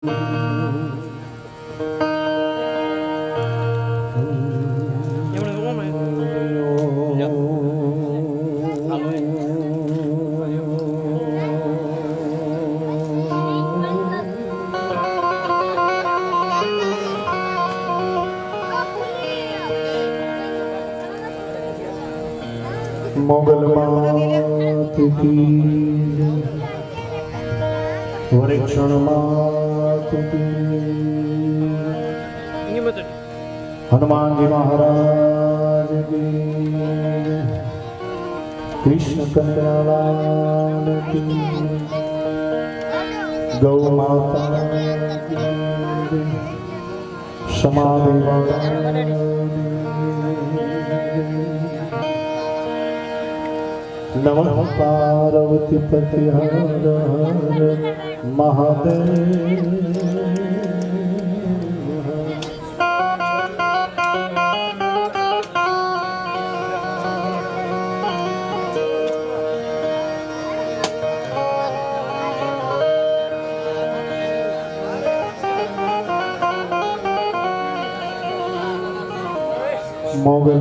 मोगल मात की वृक्षण मात की हनुमान जी महाराज की कृष्ण कन्या लाल की गौ माता की समाधि नमः पार्वती पति हर हर महादेव। मोगल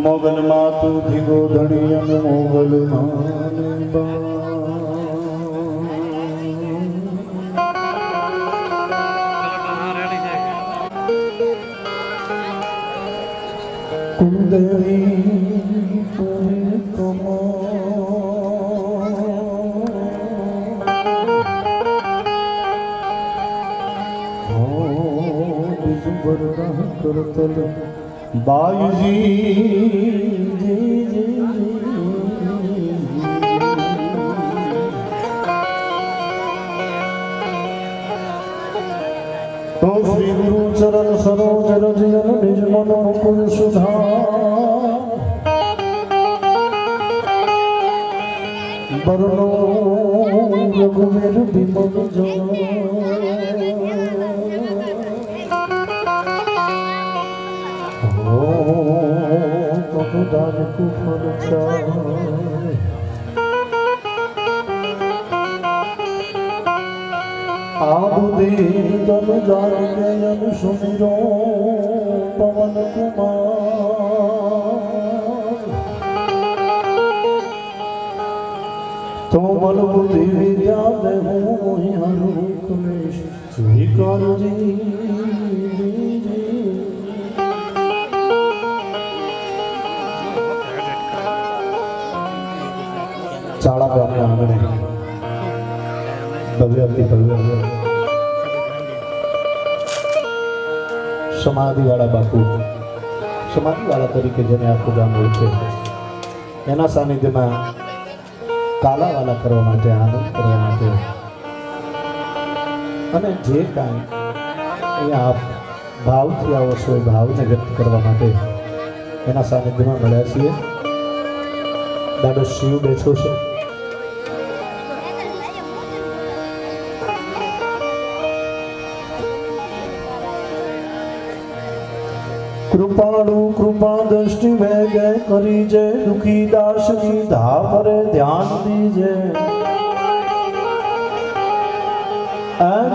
मोगल मातु धिगो धड़ियन मोगल मान कुंदरी करतल बायूजी तो श्री गुरु चरण सरोज रजन निज मन मुकुर सुधा बरनो रघुवीर विमल जन दान कुफल आबुदे तन जान के अनु सुमिरो पवन कुमार तो बल बुद्धि विद्या में हूँ हरु कलेश विकार जी चाड़ा गामना आंगणे भव्य समाधि वाला बापू समाधि वाला तरीके जेने आखुं गाम ओळखे एना सानिध्यमां काला वाला करवा माटे आनंद करवा माटे अने जे कांई अहींया आप भावथी आवो छो भावने व्यक्त करवा माटे एना सानिध्यमां मळ्या छीए। दादो शिव बैठो छे कृपालु कृपा दृष्टि वेगे करीजे दुखी दास की धा परे ध्यान दीजे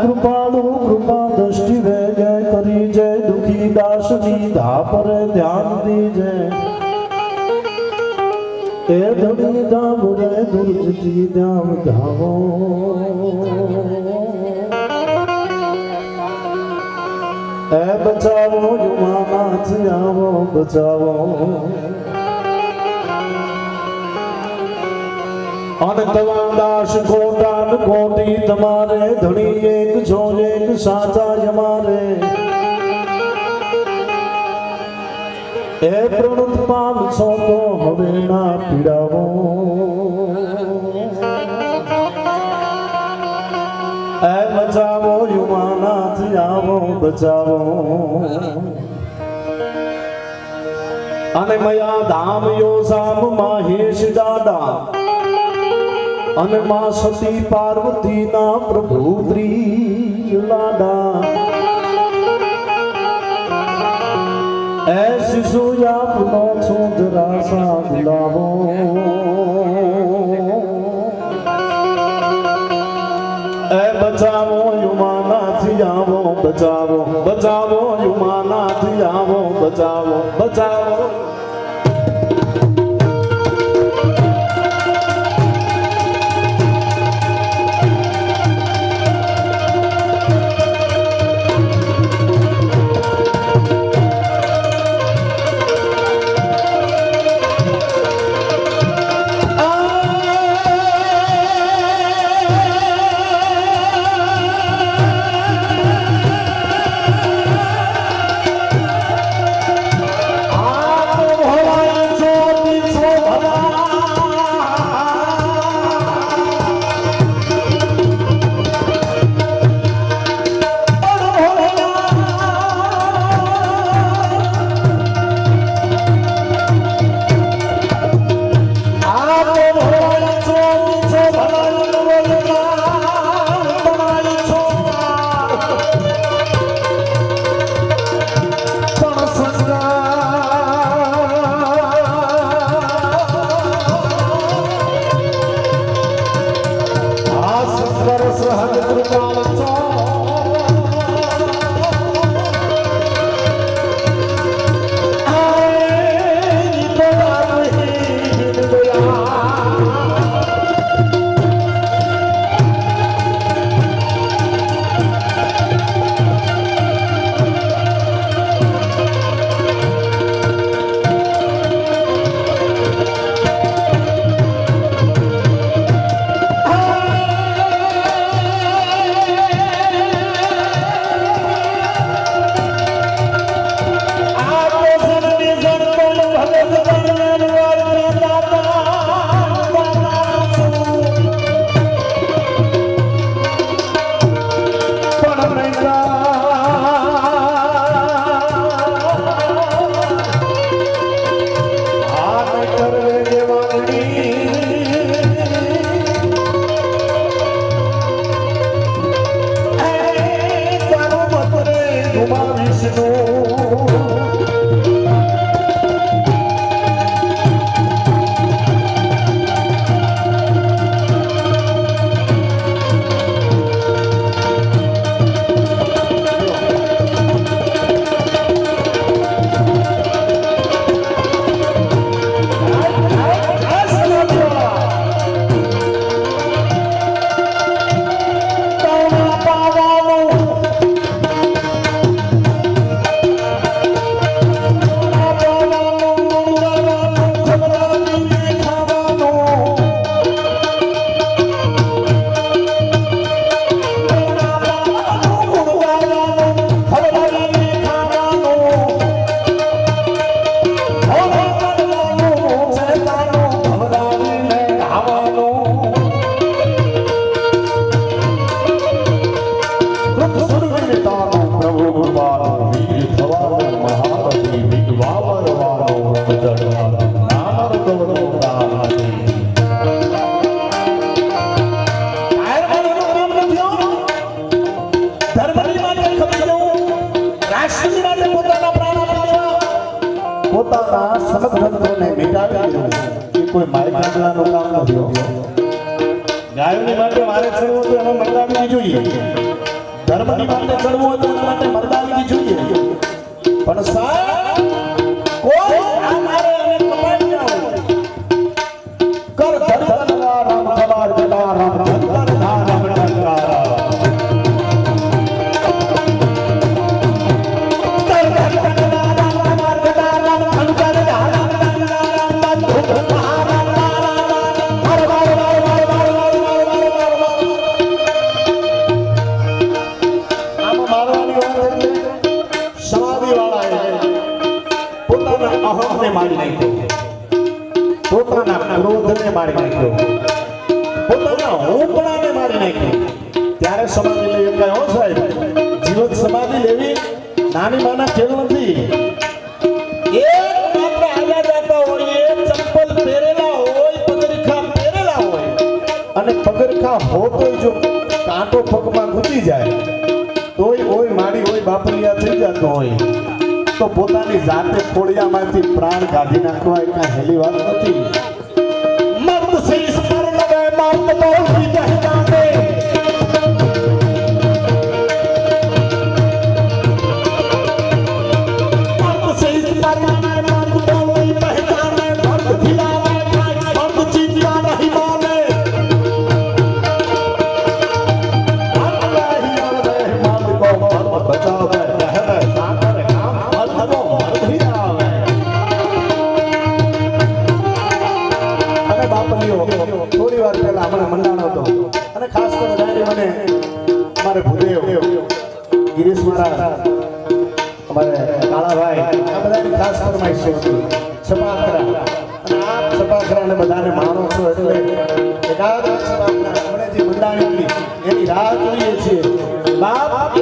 कृपालु कृपा दृष्टि वेगे करीजे दुखी दास की धा परे ध्यान दीजे ए धनी धाम रे दुर्जती धाम धावो ए बचावो युमानाथ आवो बचावो अनंतवा दास कोटान कोटि तमारे धनी एक जो एक साचा यमारे ए प्रणुत पाल सो तो हवे ना पीड़ावो ए बचावो युमानाथ आवो बचावो अने मया धाम यो साम माहेश दादा अने मां सती पार्वती ना प्रभु लाडा ऐसी सोया पुनो छोदरा सा गुलाबो ए बचावो युमाना थी आवो बचावो बचावो युमाना थी आवो बचावो बचावो પોતાના સમગ્રને મિટાવી દેવું એ કોઈ મારી માંગલાનું કામ નથી. ગાયોની માટે મારે ચડવું તો એમાં મરદાનગી જોઈએ, ધર્મની માટે ચડવું હોય તો એના માટે મરદાનગી જોઈએ. પણ સાહેબ કોઈ આ મારે અને કપાઈ જાવ કર ધરધરવા રામ કબાર કબાર રામ ધરધર રામ ધરધર પોતાના ક્રોધને મારી નાખ્યો, પોતાના હોપણાને મારી નાખ્યો. ત્યારે સમાધિ લેવી એમ કહ્યું સાહેબ, જીવન સમાધિ લેવી નાની માના ખેલ નથી. એક માત્ર આવ્યા જતા હોય, એક ચંપલ પહેરેલા હોય, પગરખા પહેરેલા હોય, અને પગરખા હોતો જો કાંટો પગમાં ઘૂસી જાય તોય હોય મારી હોય બાપલિયા થઈ જતો હોય. તો પોતાની જાતે ખોડિયામાંથી પ્રાણ કાઢી નાખવા એ કાંઈ હેલી વાત નથી. મર્દ સે ઇસ પર લગે મર્દ બોલતી પહેચાને. મર્દ સે ઇસ પર લગે મર્દ બોલતી પહેચાને. મર્દ ખિલાવે મર્દ ચીજિયા નહીં માને. બચાવે થોડી વાર પહેલા હમણાં મંડાણો હતો અને ખાસ કરીને મને અમારે ભૂદેવ ગિરીશ મહારાજ અમારે કાળાભાઈ આ બધાની ખાસ ફરમાઈશ છે છપાખરા અને આ છપાખરાને બધાને માણો છો એટલે એકાદ છપાખરા આપણે જે મંડાણી એની રાહ જોઈએ છીએ. બાપ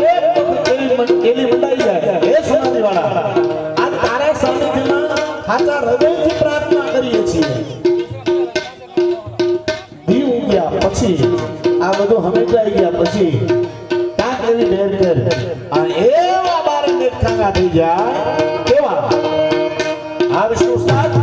એલી મંડાઈ જાય એ સમાધિવાળા આ તારા સાનિધ્યમાં સાચા હૃદયથી પ્રાર્થના કરીએ છીએ. પછી આ બધું હમેટાઈ ગયા પછી કાંક એવી ડેર ડેર અને એવા બારે નેટખાંગા થઈ ગયા કેવા આ વિષ્ણુ સાથ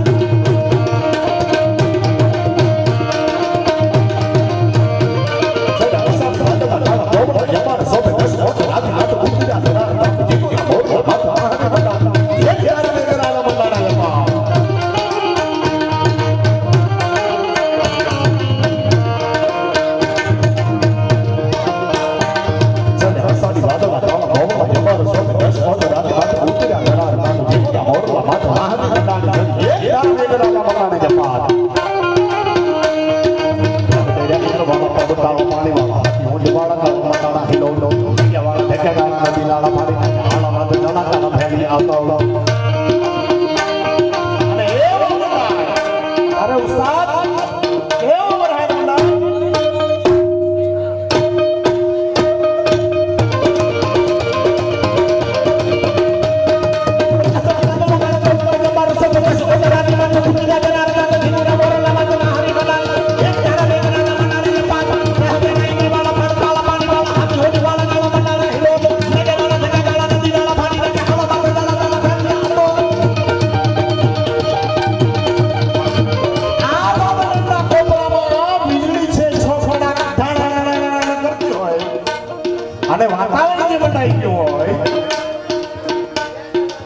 અને વાતાવરણ જે બંધાઈ ગયું હોય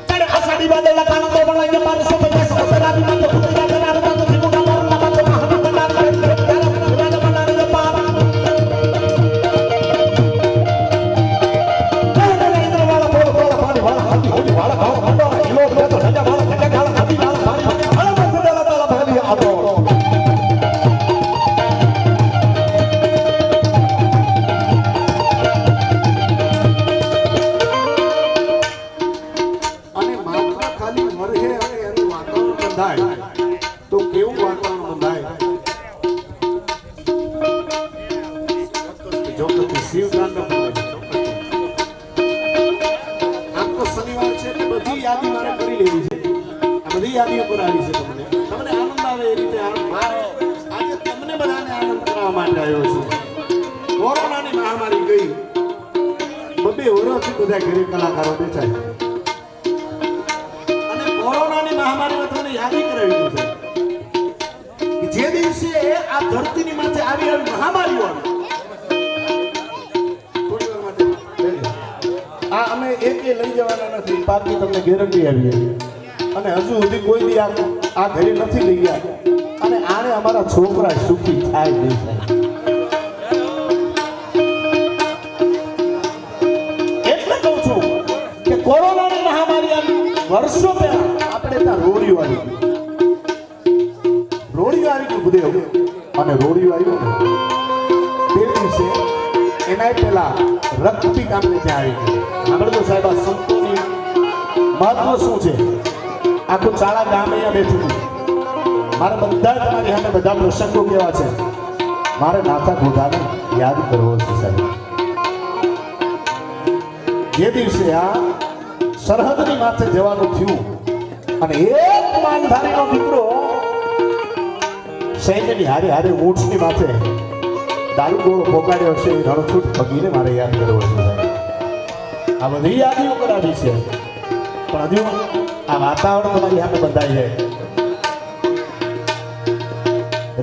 ત્યારે અસાડી બાદલા કાનો તો બનાઈ કે 550 સરાબી માં તો ખુદરા કરાર માં તો જીવના મરના માં તો મહાન બનાર કરે ત્યારે રાજા બનાર ને પાર નરેન્દ્ર વાળા બોલ પાણી વાળા હાથી હોડી વાળા ગાવ મંડો કિલો બે તો રાજા વાળા ખટા ગાળા હાથી વાળા પાણી અરે મત દાલા દાલા ભાલી આતો તો કેવું વાતાવરણ બંધાય જો કે શિવકાંડ આમ તો શનિવાર છે એટલે બધી યાદી મારે કરી લેવી છે. આ બધી યાદીઓ પર આવી છે. તમને આનંદ આવે એ રીતે આજે તમને બધાને આનંદ કરવા માટે આવ્યો છું. કોરોનાની મહામારી ગઈ 2 વર્ષથી બધા ઘરે કલાકારો બેઠા અને કોરોનાની મહામારીમાં તમને યાદી કરાવી છે જે દિવસે આ ધરતીની માથે આવી મહામારીઓ આ અમે એકે લઈ જવાના નથી પાકી તમને ગેરંટી આવી અને હજુ સુધી કોઈ દી આ ઘરે નથી લઈ ગયા અને આને અમારા છોકરા સુખી થાય નહીં થાય એટલે કહું છું કે કોરોનાની મહામારી આવી વર્ષો પહેલા આપણે ત્યાં રોડિયો આવી ભૂદેવ અને રોડિયો આવ્યો તે દિવસે એના પહેલા રક્તપીક આમને ત્યાં આવી ગઈ. આપણે તો સાહેબ આ સંતોની મહત્વ શું છે આખું ચાળા ગામ અહીંયા બેઠું હતું. મારે બધા તમારી સામે બધા પ્રસંગો કેવા છે મારે નાથા ગોધાને યાદ કરવો છે સાહેબ. જે દિવસે આ સરહદની માથે જવાનું થયું અને એક માનધારીનો દીકરો સૈન્યની હારે હારે ઊંટની માથે દારૂ ગોળો પોકાડ્યો છે રણછૂટ ભગીને મારે યાદ કરવો છે સાહેબ. આ બધી યાદીઓ કરાવી છે પણ હજુ આ વાતાવરણ તમારી સામે બંધાઈ જાય.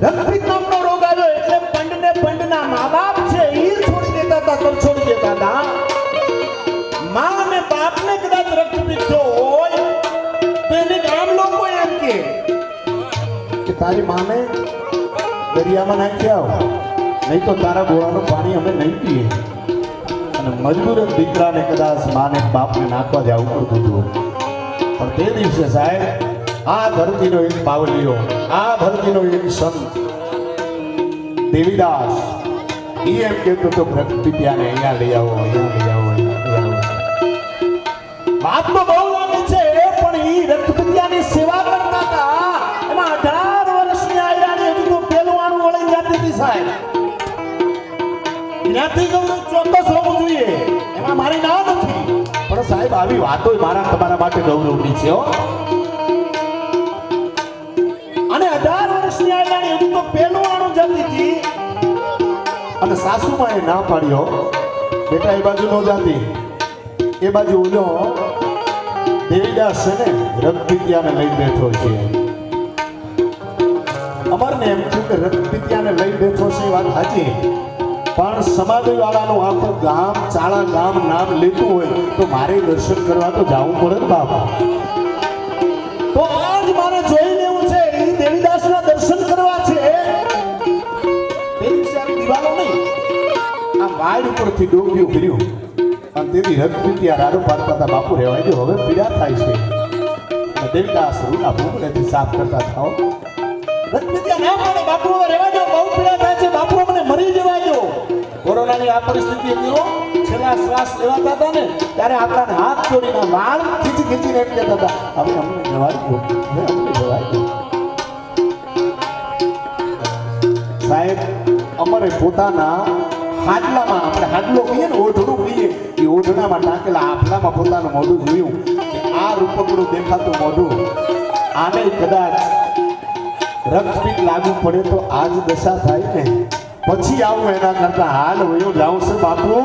રક્તપિત નામનો રોગ આવ્યો એટલે પંડને પંડના મા બાપ છે એ છોડી દેતા હતા, તર છોડી દેતા હતા. માં અને બાપને કદાચ રક્તપિત હોય તો એને ગામ લોકો એમ કે તારી માને દરિયામાં નાખી આવ, નહીં તો તારા ગોળાનું પાણી અમે નહીં પીએ. અને મજબૂર દીકરાને કદાચ માને બાપને નાખવા જવું પડતું હતું. પણ તે દિવસે સાહેબ આ ધરતીનો એક બાવલીઓ, આ ધરતીનો એક સંત દેવીદાસ એ એમ કહેતો હતો રક્તપિત્યાને અહીંયા લઈ આવો, અહીંયા લઈ આવો, અહીંયા લઈ આવો. વાત તો બહુ લાગે છે પણ એ રક્તપિત્યાની સેવા કરતા હતા. એમાં 18 વર્ષની આયરાની હજુ તો પેલું આણું વળી જાતી હતી સાહેબ. જ્ઞાતિ ગૌરવ ચોક્કસ હોવું જોઈએ, એમાં મારી ના નથી. પણ સાહેબ આવી વાતો મારા તમારા માટે ગૌરવની છે હો. અને 18 વર્ષની આયરાની હજુ તો પેલું આણું જતી હતી. અને સાસુમાએ ના પાડ્યો, બેટા એ બાજુ નો જાતી, એ બાજુ ઓલો દેવીદાસ છે ને રક્તપિત્યાને લઈ બેઠો છે. અમરને એમ થયું કે રક્તપિત્યાને લઈ બેઠો છે, વાત સાચી. પણ સમાધિવાળાનું આખું ગામ, ચાળા ગામ નામ લેતું હોય તો મારે દર્શન કરવા તો જવું પડે ને બાપા. તો આજ મારે જોઈ લેવું છે, એ દેવીદાસના દર્શન કરવા છે. પેલી સારી દિવાલો નહીં, આ વાડ ઉપરથી ડોક્યું કર્યું અને તેથી રક્તપિત્યા રાડો પાડતા બાપુ રહેવાય દો, હવે પીડા થાય છે. અને દેવીદાસ રૂના ભૂગલેથી સાફ કરતા થાઓ. રક્તપિત્યા ના પડે બાપુ, હવે રહેવા દો, બહુ પીડા થાય છે બાપુ, મને મરી જવા દો. કોરોનાની આ પરિસ્થિતિ હતી, છેલ્લા શ્વાસ લેવાતા હતા ને ત્યારે આપણાને હાથ જોડીને વાળ ખીચી ખીચીને એમ કહેતા હતા, હવે અમને જવાય દો, હવે અમને જવાય દો. સાહેબ અમારે પોતાના હાડલામાં, આપણે હાડલો કહીએ ને, ઓઢણું કહીએ, એ ઓઢણામાં ટાંકેલા હાફલામાં પોતાનું મોઢું જોયું કે આ રૂપકડું દેખાતું મોઢું, આને કદાચ રક્તપિત લાગુ પડે તો આજ દશા થાય ને. પછી આવું એના કરતા હાલ વયો જાઉં છે બાપુ,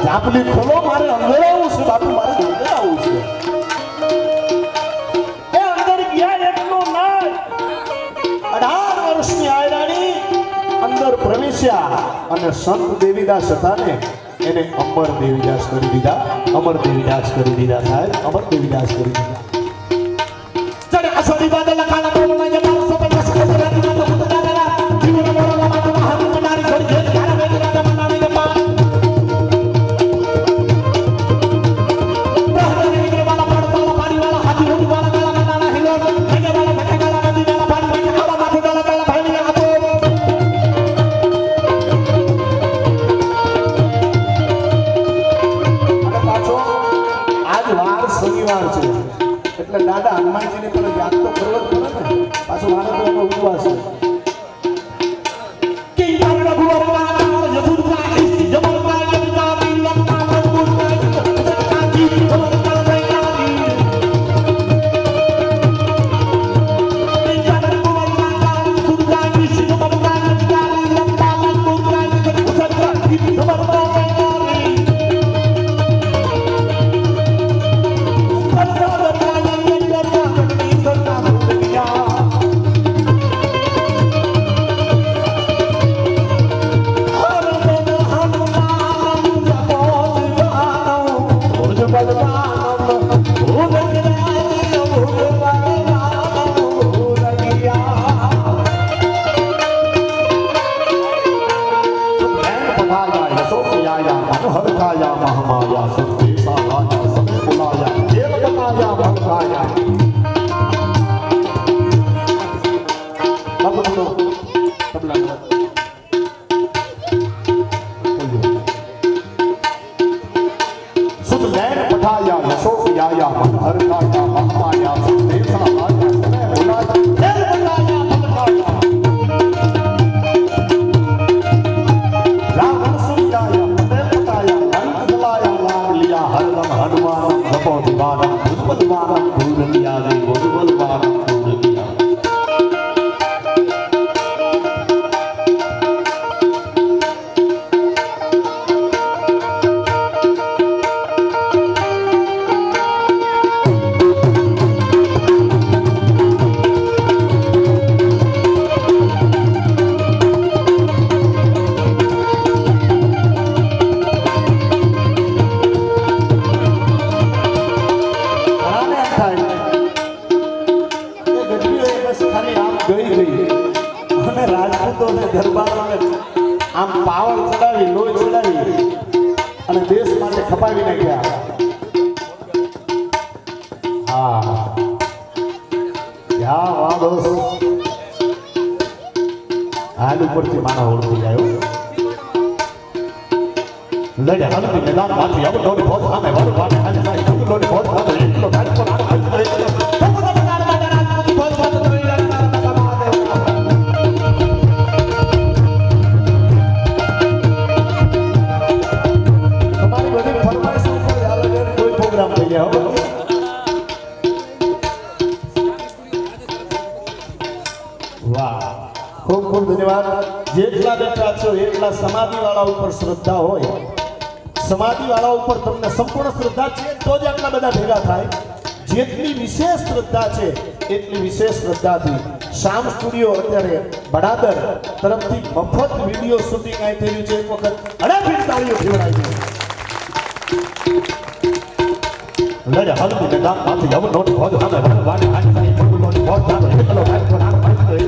ઝાપલી ખોલો, મારે અંદર આવું છે બાપુ, મારે અંદર આવું છે. એ અંદર ગયા એટલું નહીં, 18 વર્ષની આયરાણી અંદર પ્રવેશ્યા અને સંત દેવીદાસ હતા ને એને અમર દેવીદાસ કરી દીધા, અમર દેવીદાસ કરી દીધા સાહેબ, અમર દેવીદાસ કરી દીધા. ચડે અસોડી બાદલ ખાના બોલના જે મારો સપન કસ કસ રાતી ના તો દાદા જીવન બોલના માં હાથ મંડારી છોડી દે ગાના બે રાતા મંડાને કે પા બહરાની કે વાલા પડતા પાણી વાલા હાથી હોડી વાલા કાલા મંડાના હિલો ભગે વાલા ભટકાલા નદી વાલા પાણી ભગે આવા માથે વાલા કાલા ભાઈ ને આપો. અને પાછો આજ વાર શનિવાર છે એટલે દાદા હનુમાનજીને પણ યાદ તો કરવો જ પડે ને. પાછો મારે તો એનો ઉપવાસ છે. દરબારોને આમ પાવર ચડાવી લોહી ચડાવી અને દેશ માટે ખપાવી નાખ્યા. હા યા વાહ દોસ્ત હાલ ઉપરથી માનો ઓળખી આવ્યો લડે હાલતી મેદાનમાંથી આવો દોડી ભોજ સામે વાળો વાળે હાલે સાઈ તું દોડી ભોજ સામે એટલો ગાડી પર આનો હાલ કરે તમારી બધી ફરમાઈશ ઉપર હાલ કોઈ પ્રોગ્રામ થઈ ગયા હો. વાહ ખૂબ ખૂબ ધન્યવાદ. જેટલા બેઠા છો એટલા સમાધિવાળા ઉપર શ્રદ્ધા હોય. સમાધિવાળા ઉપર તમને સંપૂર્ણ શ્રદ્ધા છે તો જ આટલા બધા ભેગા થાય. જેટલી વિશેષ શ્રદ્ધા છે એટલી વિશેષ શ્રદ્ધાથી શામ સ્ટુડિયો અત્યારે બડાદર તરફથી મફત વિડીયો શૂટિંગ અહીં થયું છે. એક વખત અડાફીટ તાળીઓ ફેવડાવી લડે હાલતી મેદાનમાંથી આવો નોટ ભોજ સામે વાળે હાલે સાઈ તું નોટ ભોજ સામે એટલો ગાડી પર આનો હાલ કરે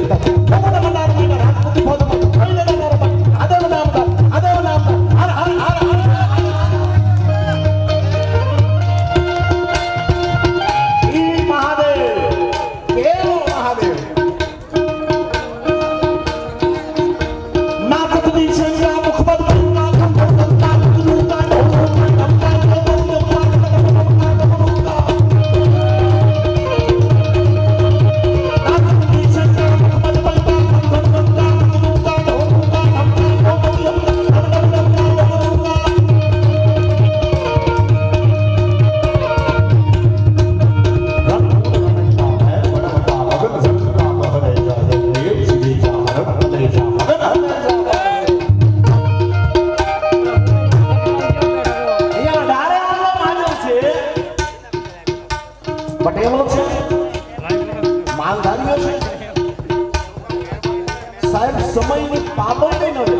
પટેલો છે, માલધારીઓ છે. સાહેબ સમયની પાબંદી ન રહે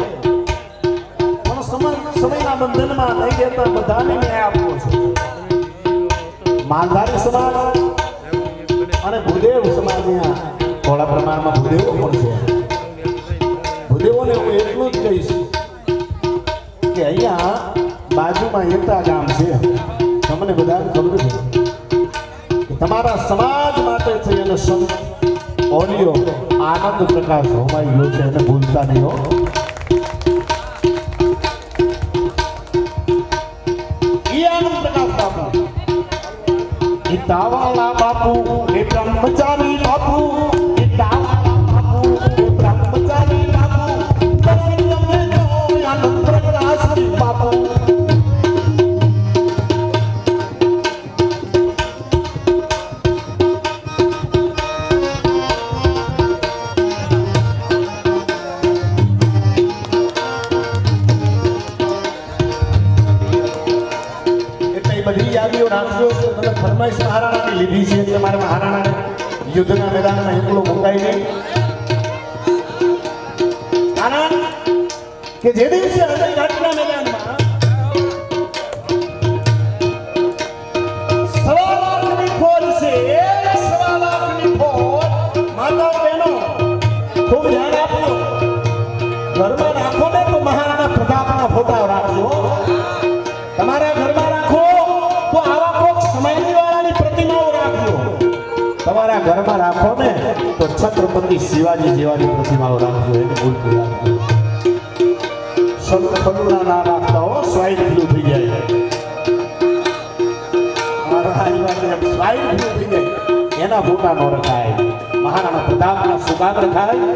પણ સમયના બંધનમાં નહીં રહેતા બધાને ન્યાય આપવો છે. માલધારી સમાજ અને ભૂદેવ સમાજના થોડા પ્રમાણમાં ભૂદેવો પણ છે. ભૂદેવોને હું એટલું જ કહીશ કે અહીંયા બાજુમાં એકતા ગામ છે. તમને બધાને ખબર છે તમારા સમાજ માટે થઈ અને સંત ઓલિયો આનંદ પ્રકાશ હોમાઈ ગયો છે એને ભૂલતા નહીં હો. ઈ આનંદ પ્રકાશ બાપુ ઈ તાવાળા બાપુ એ બ્રહ્મચારી બાપુ ઈ તાવાળા બાપુ એ બ્રહ્મચારી બાપુ આનંદ પ્રકાશ બાપુ બધી યાદીઓ રાખજો. તમે ફરમાઈશ મહારાણાની લીધી છે એટલે મારે મહારાણાને યુદ્ધના મેદાનમાં એકલો મુકાઈ નહીં. કારણ કે જે દિવસે હૃદયઘાટના મેદાનમાં 1.25 લાખની ફોજ છે. 1.25 લાખની ફોજ. માતાઓ બહેનો ખૂબ ધ્યાન આપજો. ઘરમાં રાખો ને તો મહારાણા પ્રતાપના ફોટા રાખજો. તમારા ઘરમાં રાખો તો આવા કોક સમયની વાળાની પ્રતિમાઓ રાખજો. તમારા ઘરમાં રાખો ને તો છત્રપતિ શિવાજી જેવાની પ્રતિમાઓ રાખજો. એને ભૂલતું રાખજો. સંત ફલુડા ના રાખતા હો, સ્વાઇન ફ્લુ થઈ જાય. સ્વાઇન ફ્લુ થઈ જાય એના ફોટા નો રખાય. મહારાણા પ્રતાપના સુકાન રખાય.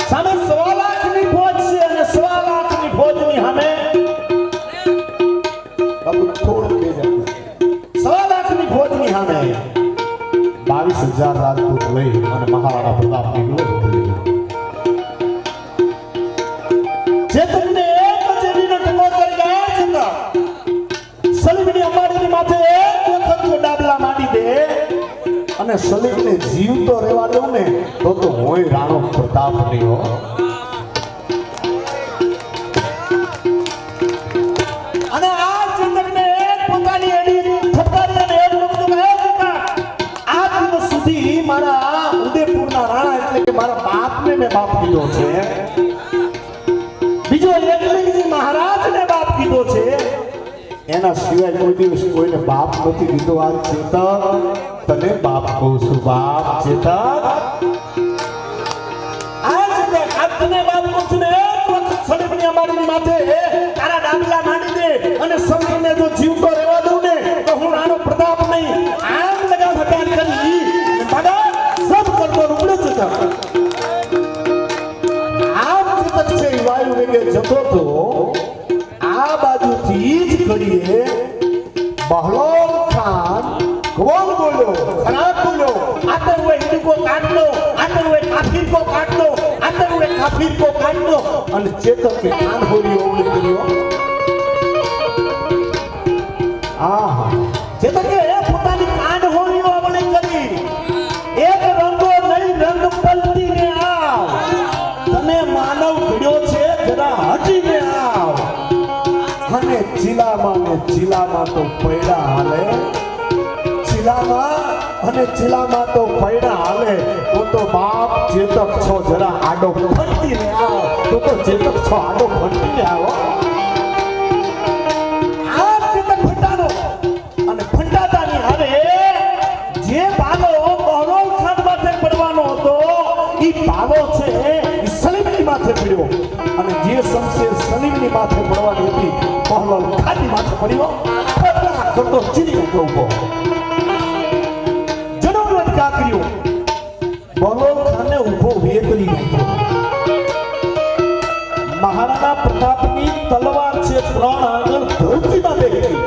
સામે 1.25 લાખની ફોજ છે અને 1.25 લાખની ફોજની સામે 1.25 લાખની ફોજની સામે 22,000 રાજપૂત લઈ અને મહારાણા પ્રતાપ નીકળ્યો. જે તમને એક જેવીનો ટકો કરી ગયા છતાં સલીમની અંબાડીની માથે એક વખત જો ડાબલા માંડી દે અને સલીમને જીવતો રહેવા દઉં ને તો હોય રાણો પ્રતાપ નહીં હો. અને આ ચંદ્રને પોતાની એડી ફટકારી અને એડ મુક્ત ગયા છતાં આ દિવસ સુધી મારા ઉદયપુરના રાણા એટલે કે મારા બાપને મેં બાપ દીધો છે. બાપ નથી દીધો આ ચેતક તને બાપ કહું છું બાપ ચેતક તને બાપ કહું છું ને એક વખત સલીમની અમારી માથે તારા ડાબલા માંડી દે અને સલીમને જો જીવતો રહેવા દઉં ને તો હું રાણો પ્રતાપ નહીં આમ લગાવ હટાન કરી મારા સબ કરતો રૂપડે ચેતક આમ ચેતક છે ઈ વાયુ વેગે જતો તો આ બાજુથી જ ઘડીએ બહલોલ ખાન कौन बोलो खराब बोलो आते हुए हिंदू को काट लो आते हुए काफिर को काट लो आते हुए काफिर को काट लो और चेतक के कान हो रही हो चेतक के પોતાની કાન हो रही हो अवले करी एक रंगो नहीं रंग पलटी ने आव तने मानव घड्यो छे जरा हटीने आव અને ચીલામાં તો પૈડા હાલે ચીલામાં તો પૈડા હાલે તો બાપ ચેતક છો જરા આડો ફંટીને આવો તો ચેતક છો આડો ફંટીને આવો આ ચેતક ફંટાનો અને ફંટાતાની હારે જે બાલો બહલોલ ખાન માથે પડવાનો હતો ઈ બાલો છે ઈ સલીમની માથે પડ્યો અને જે શમશેર સલીમની માથે પડવાની હતી બહલોલ ખાનની માથે પડ્યો કરતો ચીરી ઉભો બહલોલ ખાને ઉભો વેતરી નાખ્યો મહારાણા પ્રતાપની તલવાર છે ત્રણ આગળ ધરતીમાં બેઠી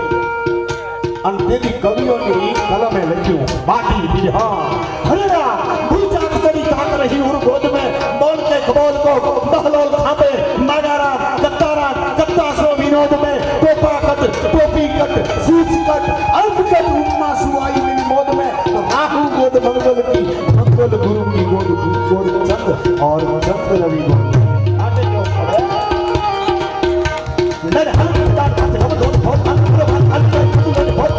અને તેની કવિઓની કલમે લખ્યું માટી બિહાર હરેરા ભૂજાત કરી તાક રહી ઉર ગોદ में बोल के कबोल को बहलोल खापे मागारा कत्तारा कत्तासो विनोद में टोपा कट टोपी कट सूच कट अर्थ कट उपमा सुवाई मेरी मोद में राहु गोद मंगल की मंगल गुरु की गोद गोद चंद और चंद रवि गोद आटे जो पड़े लड़ हल्का खाते हम दोनों बहुत हल्का हल्का बहुत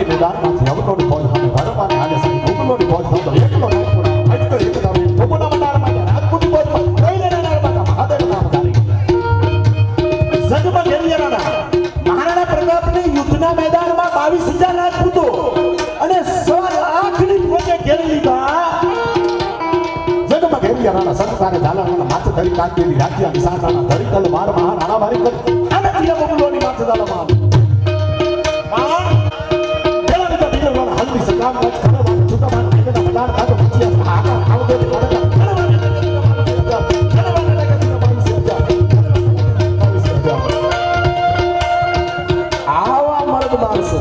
मैदान में यवनोनी फौज हमें भरवाने आगे से भूगोलोनी फौज हम तो एकलो अटकर एकदा भूगोला मंडार में राजपूती फौज कईले नार में महादेव नाम धारी जगमग हेरियाना महाराणा प्रताप ने युद्धना मैदान में 22,000 રાજપૂતો અને 1,00,000ની ફોજે ઘેરી લીધા જગમગ હેરિયાના સંતાને ઝાલાના માથે ધરી કાંતીની રાજ્ય નિશાના ધરી કલ માર મહારાણા મારી કર આને દિયા ભૂગોલોની માથે ઝાલા માર हल्दी सकाम मच खड़े वाले छुटा मान के ना मैदान का तो बचिया आका आओ दे खड़े आवा मर्द मानसो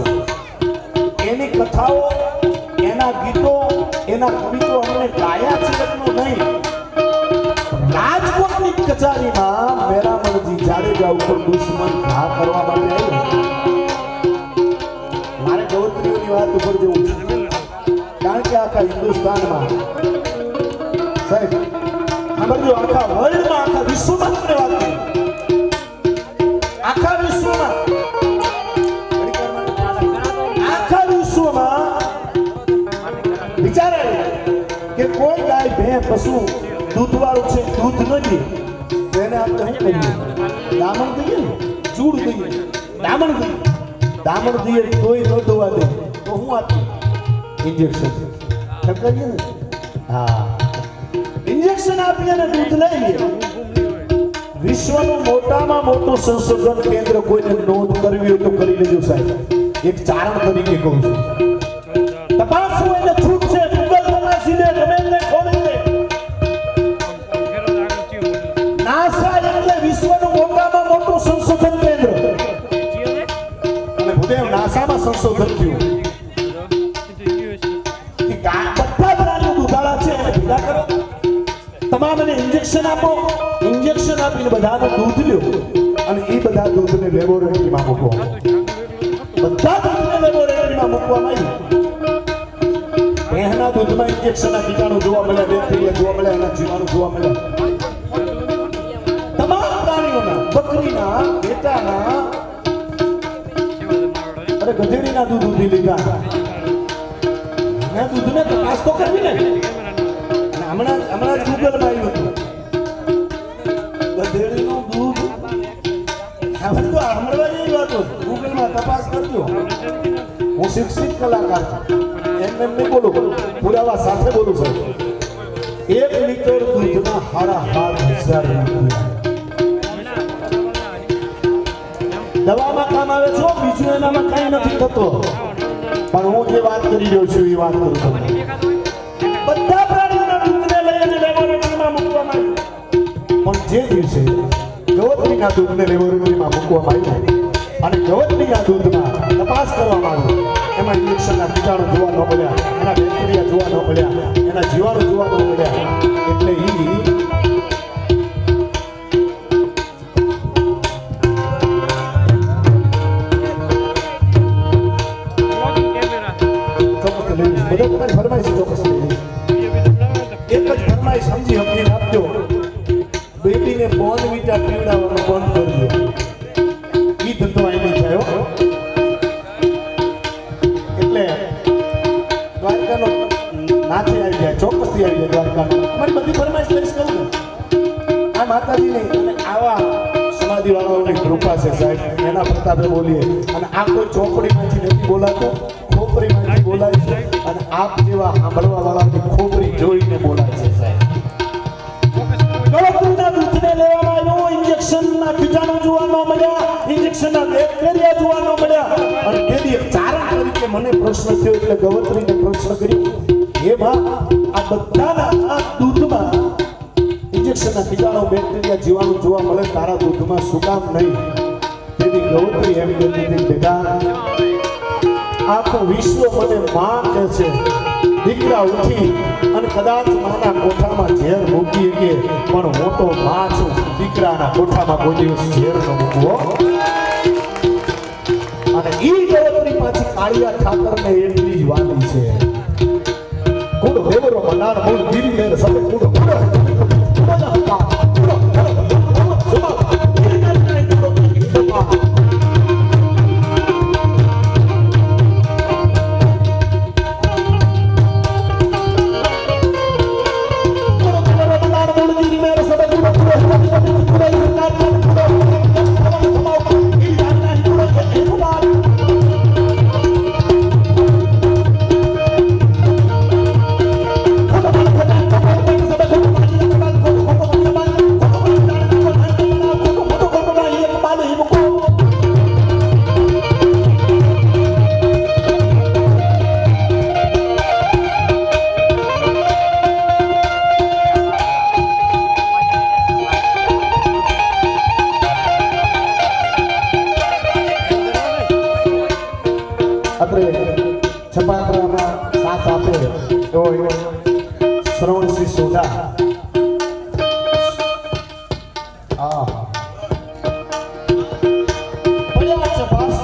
एनी कथाओ एना गीतो एना कवितो हमने गाया છે એટલું નહીં રાજકોટની કચેરીમાં મેરામણજી જાડેજા ઉપર દુશ્મન ઘા કરવા માટે આવ્યો ગૌત્રીઓની વાત ઉપર જેવું છે કારણ કે આખા હિન્દુસ્તાનમાં સાહેબ સાંભળજો આખા વર્લ્ડમાં આખા વિશ્વમાં આપણે વાત કરી આખા વિશ્વમાં વિચારે કે કોઈ ગાય ભેં પશુ દૂધવાળું છે દૂધ નથી તેને આપણે શું કરીએ દામણ દઈએ ને ચૂડ દઈએ દામણ દઈએ દામણ દીએ તોય ન દોવા દે તો હું આપી ઇન્જેક્શન કરીએ ને હા ઇન્જેક્શન આપીએ અને દૂધ લઈ લઈએ વિશ્વનું મોટામાં મોટું સંશોધન કેન્દ્ર કોઈને નોંધ કરવી હોય તો કરી લેજો સાહેબ એક ચારણ તરીકે કહું છું તપાસવું એટલે છૂટ છે ગૂગલ તપાસી લે ગમે એને ખોલી લે નાસા એટલે વિશ્વનું મોટામાં મોટું સંશોધન કેન્દ્ર નાસામાં સંશોધન થયું કે બધા પ્રાણીઓ દુધાળા છે એને ભેગા કરો તમામને ઇન્જેક્શન આપો ઇન્જેક્શન આપીને બધાનું દૂધ લ્યો અને એ બધા દૂધને લેબોરેટરીમાં મૂકો બધા દૂધને લેબોરેટરીમાં મૂકવામાં આવ્યું ભેંસના દૂધમાં ઇન્જેક્શનના કીટાણુ જોવા મળ્યા બેક્ટેરિયા જોવા મળ્યા એના જીવાણુ જોવા મળ્યા તમામ પ્રાણીઓના બકરીના ઘેટાના અરે ગધેડીના દૂધ ઉધી લીધા ભેંસના દૂધને તપાસ તો કરવી ને. અને હમણાં જ ગૂગલમાં આવ્યું હતું ગધેડીનું દૂધ. આ બધું સાંભળવા જેવી વાતો છે. ગૂગલમાં તપાસ કરજો. હું શિક્ષિત કલાકાર છું. એમ નહીં બોલું, પુરાવા સાથે બોલું છું. 1 લીટર દૂધના 7,500 રૂપિયા. દવામાં કામ આવે છે, બીજું એનામાં કઈ નથી થતો. પણ હું જે વાત કરી રહ્યો છું એ વાત કરું છું. બધા પ્રાણીઓના દૂધને લઈને લેબોરેટરીમાં મૂકવામાં આવ્યું. પણ જે દિવસે ગવત્રીના દૂધને લેબોરેટરીમાં મૂકવામાં આવ્યું અને ગવત્રીના દૂધમાં તપાસ કરવામાં આવી, એમાં ઇન્જેક્શનના કીટાણુ જોવા ન મળ્યા, એના બેક્ટેરિયા જોવા ન મળ્યા, એના જીવાણુ જોવા ન મળ્યા. એટલે સમજી સમજી આપજો. બેટીને બોર્નવિટા પીવડાવવાનું બંધ કરજો. ઈ ધંધો અહીં નહીં થયો. એટલે દ્વારકાનો નાચે આવી જાય, ચોક્કસથી આવી જાય દ્વારકાનો. અમારી બધી ફરમાઈશ લઈશ કહું ને. આ માતાજીની અને આવા સમાધિવાળાઓની કૃપા છે સાહેબ, એના પ્રતાપે બોલીએ. અને આ કોઈ ચોપડીમાંથી નથી બોલાતું, ખોપરીમાંથી બોલાય છે. અને આપ જેવા સાંભળવા વાળાની ખોપરી જોઈને બોલાય છે સાહેબ. ગવત્રીના દૂધને લેવામાં આવ્યું, ઇન્જેક્શનના કીટાણુ જોવા ન મળ્યા, ઇન્જેક્શનના બેક્ટેરિયા જોવા ન મળ્યા. અને તેથી ચારણ તરીકે મને પ્રશ્ન થયો એટલે ગવત્રીને પ્રશ્ન કર્યો, હે બા, આ બધાના દૂધમાં ઇન્જેક્શનના કીટાણુ બેક્ટેરિયા જીવાણુ જોવા મળે, તારા દૂધમાં શું કામ નહીં? તેથી ગવત્રી એમ કહેતી હતી, બેટા, આખું વિશ્વ મને માં કહે છે. દીકરા ઉઠી અને કદાચ માના કોઠામાં ઝેર મૂકી કે, પણ હું તો માં છું. દીકરાના કોઠામાં કોઈ દિવસ ઝેર ન મૂકવો. અને ઈ ગવત્રી પાછી કાળિયા ઠાકરને એટલી જ વાલી છે. કુડો દેવરો મનાર મૂળ ગીરી લેર સબે કુડો કુડો છપાકરામાં સાથ આપે એવો શ્રવણસિંહ સોઢા.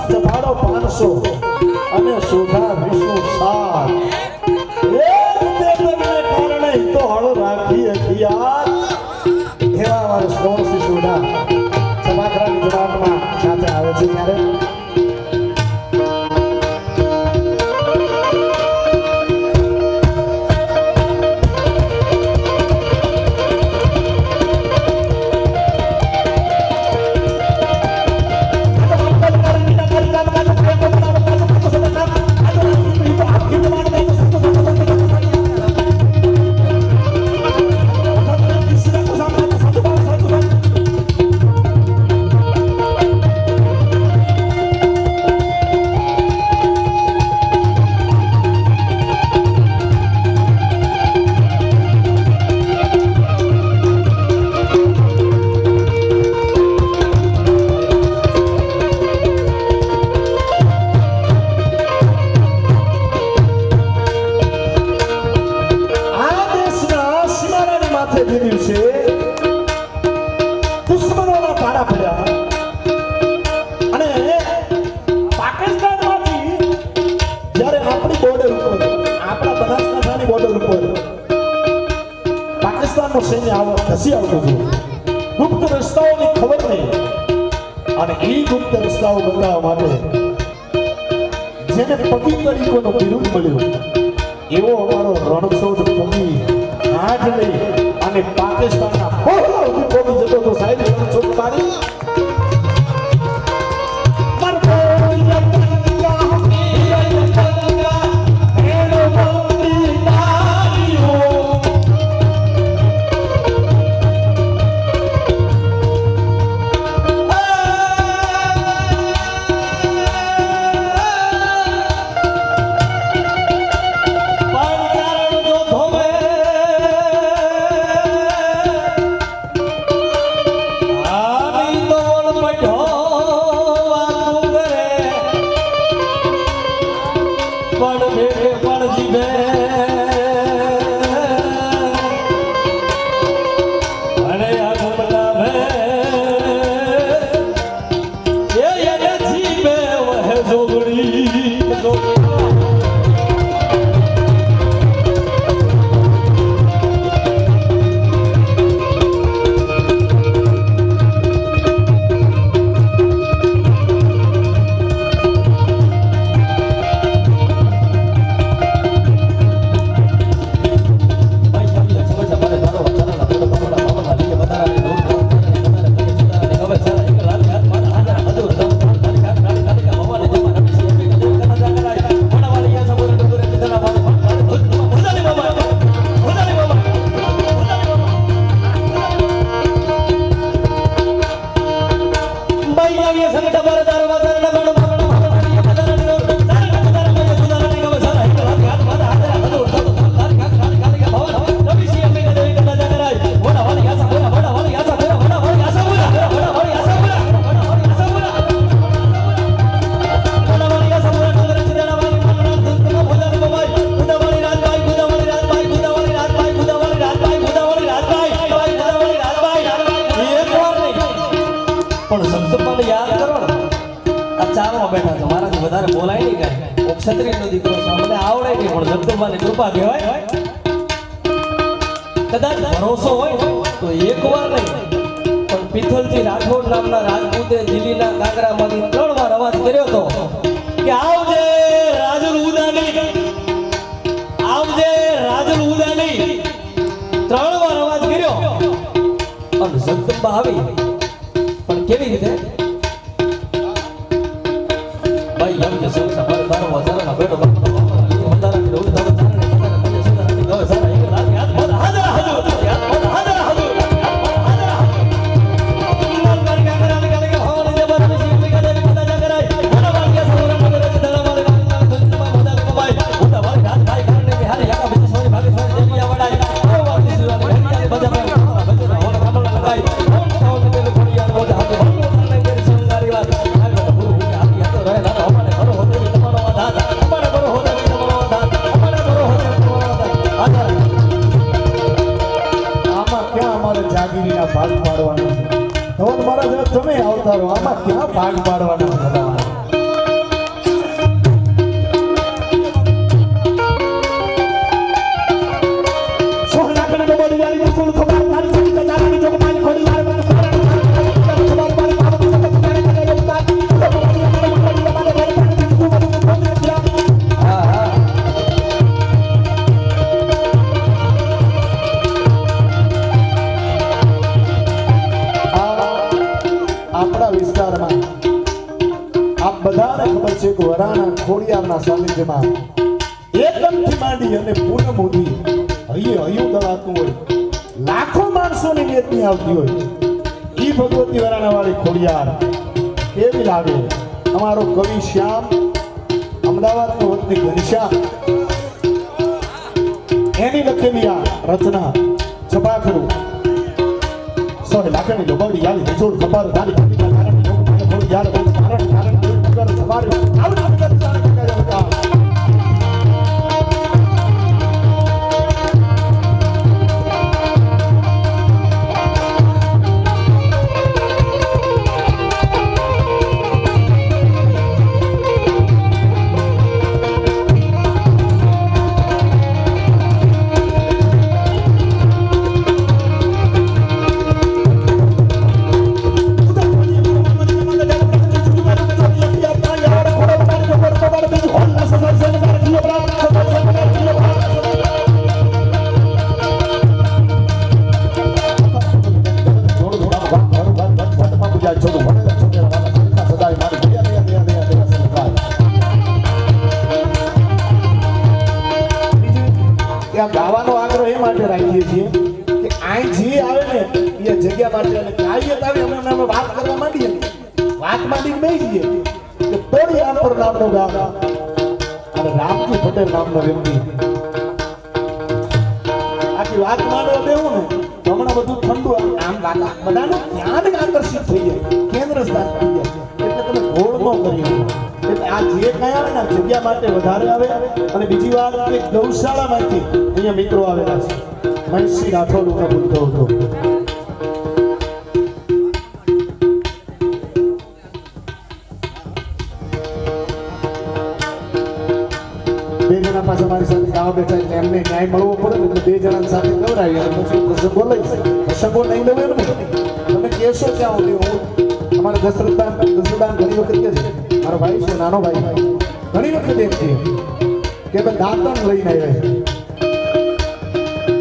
ચપાડો 500 અને સોઢા 207. કારણે તો હળો રાખી હથિયાર એવા અમારે શ્રવણસિંહ સોઢા છપાકરાની જમાતમાં સાથે આવે છે. ત્યારે દુશ્મનોના પાડા પડ્યા અને પાકિસ્તાનમાંથી જ્યારે આપણી બોર્ડર ઉપર, આપણા બનાસકાંઠાની બોર્ડર ઉપર પાકિસ્તાનનું સૈન્ય ધસી આવતું હતું. ગુપ્ત રસ્તાઓની ખબર નહીં. અને એ ગુપ્ત રસ્તાઓ બદલાવવા માટે જેને પગી તરીકોનું બિરુદ મળ્યું એવો અમારો રણછોડ કવિ હાથ લઈ અને પાકિસ્તાનના બહુ પહોંચી જતો તો સાહેબ રણછોડ મારી ક્ષત્રિયનો દીકરો છે મને આવડે નહીં પણ જગદંબાની કૃપા કહેવાય કદાચ ભરોસો હોય તો એકવાર નહીં પણ પિથલજી રાઠોડ નામના રાજપૂતે દિલ્હીના કાંકરામાંથી 3 વાર અવાજ કર્યો હતો કે આવજે રાજુલ ઉદાની આવજે રાજુલ ઉદાની 3 વાર અવાજ કર્યો અને જગદંબા આવી પણ કેવી રીતે ભાઈ એમ કે શું સફર તારો વધારાના બેડો વધારાની ડોલ તારો તારને સુધારાની ગવ સારા એક રાત યાદ મત હાજર હાજર યાદ મત હાજર હાજર હાજર મન કર કાંગરા નિકાલે કે હોને જબર બસી ઉલી કદે પતા જ કરાય મને વાગ્યા સવરા મગર ધડા મારે ધુનમાં મોદા કબાઈ ઉડા વાળી રાત ખાઈ કરને બિહારી યાકા બિચ સોરી ભાગે સોરી દેવિયા વડાઈ ઓ વાતી સુવાની હરિયાળી બજા મે બજા હોને કમળ લગાઈ હોન હોન તે ખોડિયા મોદા હાથે હોન તને કેરી સંગારી વાત આગળ ગુરુ કે આકી હતો રહે ના અમારે ઘરો હોતે તમારો આધાર અમારે ઘરો હોતે તમારો આધાર અમારે ઘરો હોતે તમારો આધાર આમાં ક્યાં અમારે જાગીરીના ભાગ પાડવાના છે ધવલ મહારાજ તમે આવતા રહો આમાં ક્યાં ભાગ પાડવાના છે સોહના કને બોલી વાળી મુસુલ ખબર તારી સડી કચારાની જોગ પાણી ખોડી મારે મને ખબર સવાલ મારી બાબત મને કચારે કરે યોગદાન હા હા આપણા વિસ્તારમાં આપ બધાને ખબર છે કે વરાણા ખોડિયારના સાનિધ્યમાં એકમથી માંડી અને પૂનમ સુધી હૈયું દળાતું હોય લાખો માણસોની નેતની આવતી હોય ઈ ભગવતી વરાણા વાળી ખોડિયાર કેવી લાગે અમારો કવિ શ્યામ અમદાવાદનો વતની ઘનશ્યામ એની લખેલી આ રચના છપાખરું સોહે લાકડી લોબડી યાલી રજોડ ખબર દાની ખોડિયાર કારણ ખોડિયાર કારણ કારણ કર સવારે આવડા કર જાણે કે હતા જગ્યા માટે અને આવીએ તો આવી અમે વાત કરવા માંડીએ ને. વાત માંડીને બેસી જઈએ કે તોડી રામપર નામનું ગામ અને રામજી પટેલ નામનો વ્યક્તિ આખી વાત માંડવા બેવું ને તો હમણાં બધું ઠંડુ આમ વાત બધાનું ધ્યાન આકર્ષિત થઈ જાય કેન્દ્ર સ્થાન થઈ જાય એટલે તમે ઘોળ ન કરી એટલે આ જે કઈ આવે ને જગ્યા માટે વધારે આવે અને બીજી વાત કે ગૌશાળામાંથી અહીંયા મિત્રો આવેલા છે મહેશી રાઠોડ હું બોલતો હતો બે જણા પાસે મારી સાથે ગાવા બેઠા એટલે એમને ન્યાય મળવો પડે ને એટલે બે જણા સાથે ગવડાવી અને પછી પ્રસંગો લઈશ પ્રસંગો નહીં લઉં એમ નહીં તમે કહેશો ત્યાં સુધી હું અમારા દશરથદાન ઘણી વખત કહે છે મારો ભાઈ છે નાનો ભાઈ ઘણી વખત એમ છે કે ભાઈ દાંતણ લઈને આવ્યા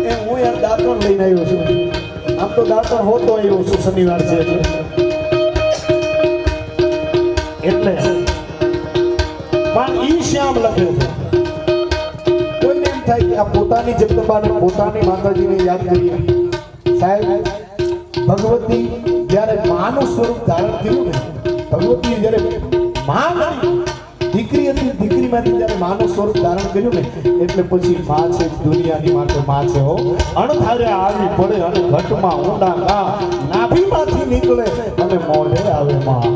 છે હું યાર દાંતણ લઈને આવ્યો છું આમ તો દાંતણ હોતો આવ્યો છું શનિવાર છે એટલે પણ ઈ શ્યામ લખે છે કોઈને એમ થાય કે આ પોતાની જગદંબાને પોતાની માતાજીને યાદ કરીએ સાહેબ ભગવતી જ્યારે માનું સ્વરૂપ ધારણ કર્યું ને ભગવતી જ્યારે માં દીકરી હતી દીકરીમાંથી જ્યારે માનું સ્વરૂપ ધારણ કર્યું ને એટલે પછી માં છે દુનિયાની માટે માં છે હો અણધારે આવી પડે અને ઘટમાં ઊંડા ના નાભીમાંથી નીકળે અને મોઢે આવે માં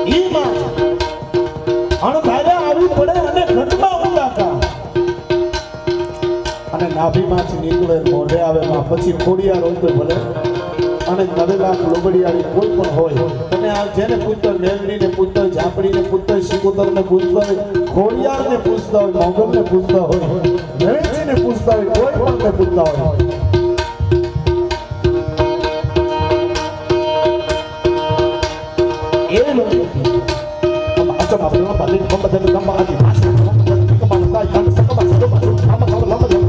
ઈ માં અણધારે આવી પડે અને ઘટમાં ઊંડા કા અને નાભીમાંથી નીકળે મોઢે આવે માં પછી ખોડિયાર હોય તો ભલે અને 9 લાખ લોબડિયાળી કોઈ પણ હોય તમે આ જેને પૂછતા મેલડીને પૂછતા ઝાપડીને પૂછતા શિકોતરને પૂછતા હોય ખોડિયારને પૂછતા હોય મોગલને પૂછતા હોય રવેચીને પૂછતા હોય કોઈ પણને પૂછતા હોય એ લોકો અચમ આપણે બાલી બમ્બા દમ્બા આદિ ભાષા બમ્બા યાન સકબા સકબા આમ આમ લંબા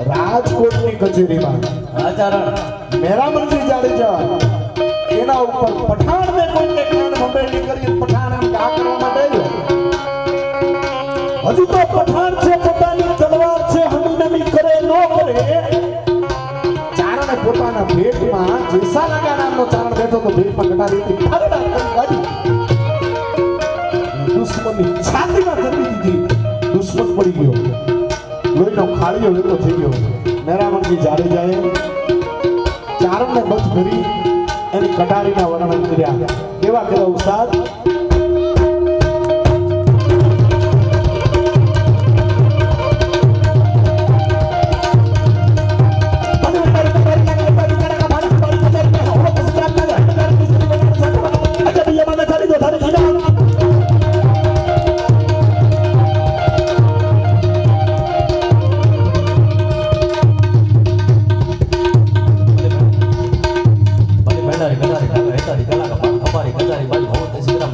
રાજકોટની કચેરીમાં મેરામણજી જાડેજા એના ઉપર પઠાણને કોઈ કાન મંબેલી કરી પઠાણ એમ કા કરવા માટે આવ્યો હજુ તો પઠાણ છે પોતાની તલવાર છે હમીનમી કરે નો કરે ચારણે પોતાના ભેટમાં જેસા લગા નામનો ચારણ બેઠો તો ભેટમાં કટારી હતી ફરડા કરી કાઢી દુશ્મનની છાતીમાં ધરી દીધી દુશ્મન પડી ગયો લોહીનો ખાળીઓ વેતો થઈ ગયો મેરામણજી જાડેજાએ ચારણને બંધ કરી એની કટારીના વર્ણન કર્યા કેવા કેવા ઉસ્તાદ હમારી કલા કપાળ હમારી કજારી બાજુ ભવતે સીરામ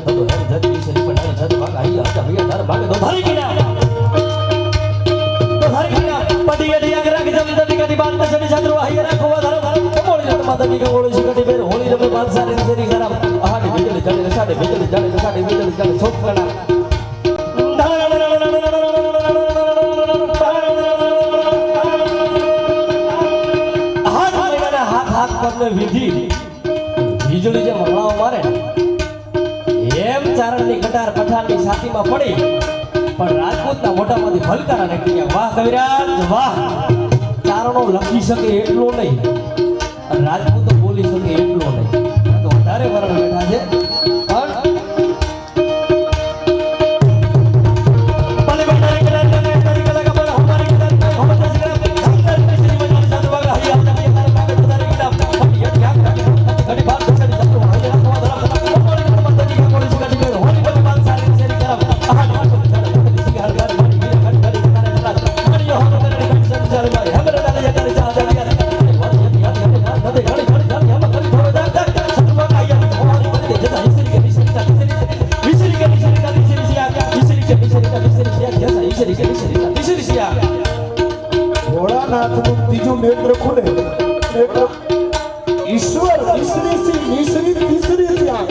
કટી બાદ સડી સાદરો આહી રાખો વધારો કમોળી જટ માતા કી ગોળી સિકટી બેર હોળી રમે બાદ સારી સરી ખરાબ આહાડી બીજળી જડે સાડે બીજળી જડે સાડે બીજળી જડે સોપ કડા હાથ પગને વિધિ વીજળી જે મરણાઓ મારે એમ ચારણની કટાર પઠાણની છાતીમાં પડી પણ રાજપૂતના મોઢામાંથી ભલકારા નીકળી ગયા. વાહ કવિરાજ વાહ. ચારણો લખી શકે એટલું નહીં અને રાજપૂતો બોલી શકે એટલું નહીં. આ તો વધારે વરણ બેઠા છે પણ ભલે બેઠા કલા કલા તારી કલા કબર હમારી કલા મોહમ્મદ અસગર શ્રી મજમા સાધુ વાગા હૈયા તારી તારા કાગળ વધારે કિતાબ યત ક્યાં ઘડી બાત સડી સત્રો હાજર રાખવા ધરા કોળી મત દી કોળી સુગા દી હોલી બલી બાત સારી સેરી કરમ આહા ભોળાનાથનું ત્રીજું નેત્ર ખુલે નેત્ર ઈશ્વર ઈશ્વરી તીસરી ત્યાં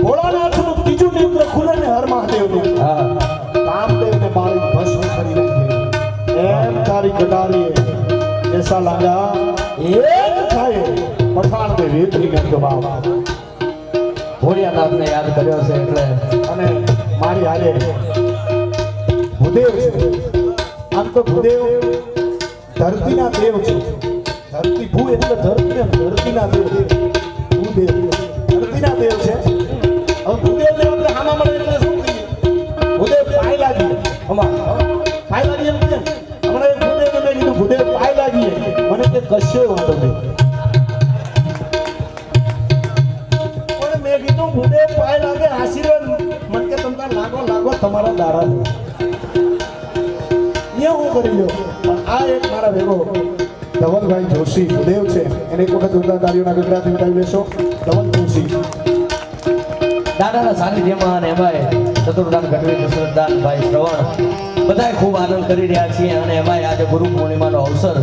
ભોળાનાથનું ત્રીજું નેત્ર ખુલે ને હર મહાદેવનું કામદેવને મારી ભસ્મ કરી નાખે એમ તારી કટારીએ એસા લાગા એક થાય પઠાણને વેતરી નાખ્યો બાપ. ભોળિયાનાથને યાદ કર્યો છે એટલે અને મારી હારે ભૂદેવ છે. આમ તો ભૂદેવ ધરતીના દેવ છે. ધરતી ભૂ એટલે ધરતી ને ધરતીના દેવ ભૂદેવ ધરતીના દેવ છે. હવે ભૂદેવને આપણે હામા મળે એટલે શું કહીએ? ભૂદેવ પાય લાગી પાય લાગી એમ કે હમણાં એક ભૂદેવને મેં કીધું ભૂદેવ પાય લાગીએ મને કે કશો વાંધો નહીં પણ મેં કીધું ભૂદેવ પાય લાગે આશીર્વાદ મને કે તમને લાગો તમારા દાડા અહીંયા હું કરી લો. પણ આ એક મારા ભેગો ધવલભાઈ જોશી ભૂદેવ છે એને એક વખત જોરદાર તાળીઓના ગગડાથી ઉઠાવી લેશો. ધવલ જોશી દાદાના સાનિધ્યમાં અને એમાંય ચતુર્દાન ગઢવી દશરથદાન ભાઈ શ્રવણ બધાય ખૂબ આનંદ કરી રહ્યા છીએ અને એમાંય આજે ગુરુ પૂર્ણિમાનો અવસર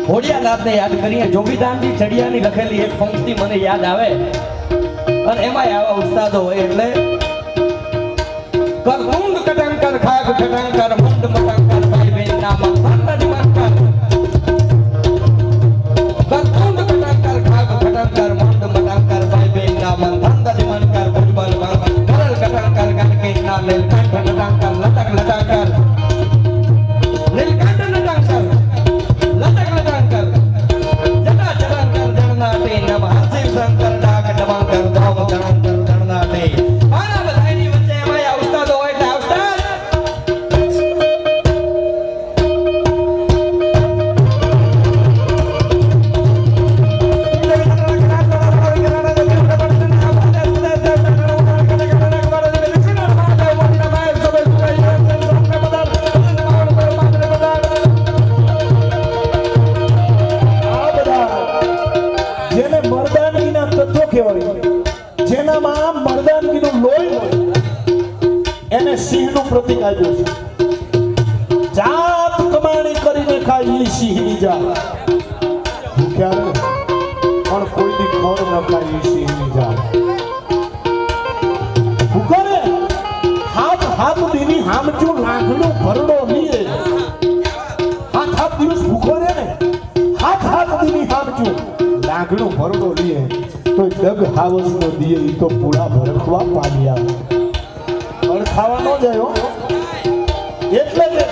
ભોળિયાનાથને યાદ કરીએ. જોગીદાનજી ચડિયાની લખેલી એક પંક્તિ મને યાદ આવે અને એમાંય આવા ઉસ્તાદો હોય એટલે કરકુંડ કટંકર ખાગ કટંકર મુંડ મટંકર ભાઈ બેન નામ ભંડ મંકર કરકુંડ કટંકર ખાગ કટંકર મુંડ મટંકર ભાઈ બેન નામ ભંડ મંકર ભજબલ મંકર કરલ કટંકર ગણકે ના નીલકંઠ નટંકર લટક લટંકર નીલકંઠ નટંકર લટક લટંકર જટા ચરંકર જણનાટે નમ હરસિંહ શંકર ડાક ડબંકર ધોમ જણંકર જણનાટે આના બધાની વચ્ચે એમાં ઉસ્તાદો હોય એટલે ઉસ્તાદ જેને મર્દાનગીના તત્વો કહેવાય જેનામાં મર્દાનગીનું લોહી હોય એને સિંહનું પ્રતીક આપ્યું છે. જાત કમાણી કરીને ખાય એ સિંહની જાત ભૂખ્યા પણ કોઈની ખોર ન ખાય એ સિંહની જાત ભૂખો રે હાથ દીની હામચું લાગણું ભરડો લીએ હાથ દિવસ ભૂખો રે ને હાથ દીની હામચું લાગણું ભરડો લીએ તો ડગ હાવસ નો દીએ ઈ તો પૂરા ભરખવા પાડ્યા ખાવા ન જાય એટલે કે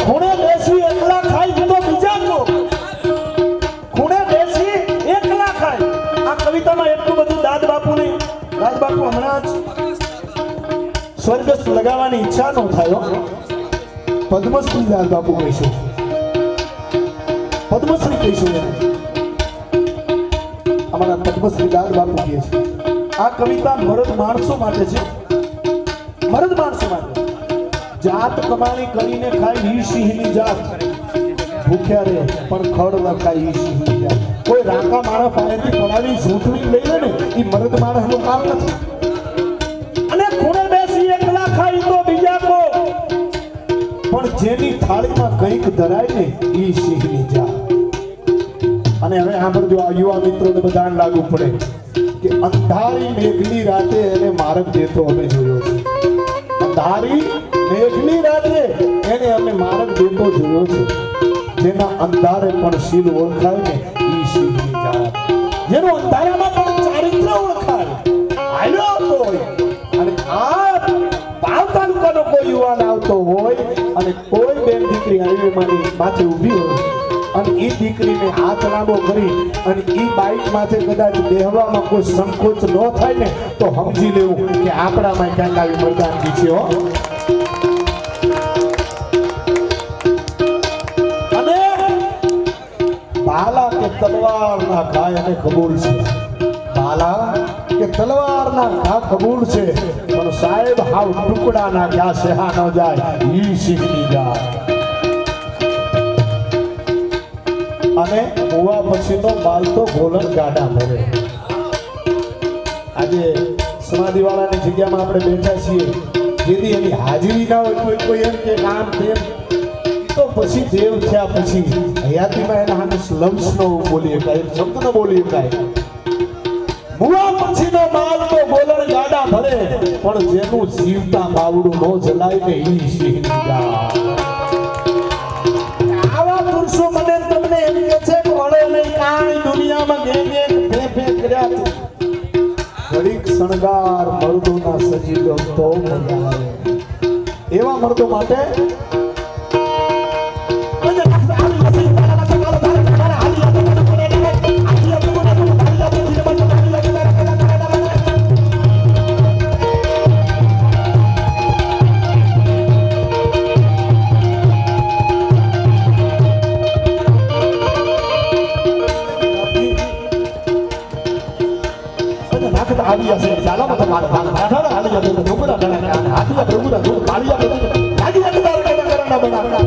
ખૂણે બેસી એકલા ખાય તો બીજા નો ખૂણે બેસી એકલા ખાય. આ કવિતામાં એટલું બધું દાદ બાપુ હમણાં જ સ્વર્ગસ્થ લગાવવાની ઈચ્છા ન થાય. પદ્મશ્રી દાદ બાપુ કહીશું પદ્મશ્રી કહીશું અમારા પદ્મશ્રી દાદ બાપુ કહે છે આ કવિતા મરદ માણસો માટે છે. મરદ માણસો માટે જાત કમાણી કરીને ખાય ઈ સિંહની જાત ભૂખ્યા રે પણ ખડ ન ખાય ઈ સિંહની જાત. કોઈ રાકા માણસ પાસેથી પડાવી ઝૂંટવી લઈ લે ને એ મરદ માણસનું કામ નથી. અને ખૂણે બેસી એકલા ખાય તો બીજા કો પણ જેની થાળીમાં કંઈક ધરાય ને ઈ સિંહની જાત. અને હવે સાંભળજો, આ યુવા મિત્રોને બધાને લાગુ પડે કે અંધારી મેઘની રાતે એને માર્ગ દેતો અમે જોયો છે. અંધારી મેઘની રાતે એને અમે માર્ગ દેતો જોયો છે. જેના અંધારે પણ શીલ ઓળખાય ને ઈ સિંહની જાત. જેનો અંધારામાં પણ ચારિત્ર ઓળખાય, હાલ્યો આવતો હોય. અને આ પાવ તાલુકાનો કોઈ યુવાન આવતો હોય અને કોઈ બેન દીકરી હાઈવેમાંની માથે ઊભી હોય અને એ દીકરીને હાથ લાંબો કરી અને એ બાઇક માથે કદાચ બેહવામાં કોઈ સંકોચ ન થાય ને તો સમજી લેવું કે આપણામાં ક્યાંક આવી મરદાનગી છે હો. અને ભાલા કે તલવારના ઘા એને કબૂલ છે. ભાલા કે તલવારના ઘા કબૂલ છે, પણ સાહેબ હાવ ટુકડાના ઘા સેહા ન જાય ઈ સિંહની જાત. અને હોવા પછીનો બાલ તો ગોલન ગાડા ભરે. આજે સમાધિવાળાની જગ્યામાં આપણે બેઠા છીએ, જેથી એની હાજરી ના હોય કોઈ એમ કે નામ તેમ, તો પછી દેવ થયા પછી હયાતીમાં એના સામે સ્લમ્સ નો બોલી શકાય, શબ્દ ન બોલી શકાય. હોવા પછીનો બાલ તો ગોલન ગાડા ભરે, પણ જેનું જીવતા બાવડું ન જલાય ને ઈ સિંહની જાત. આવા પુરુષો મને તમને એમ કે છે કે ઓળો નહીં કાંઈ દુનિયામાં ગેંગે ફે કર્યા છે. ઘડીક શણગાર મર્દોના સજી લો તો મજા આવે. એવા મર્દો માટે આવી જશે. ચાલો મત માર ભાડા હાલી જશે. ડુંગરા ડણા હાથીયા ડુંગરા દૂધ પાળિયા ગાડી અડધાર કરના બના.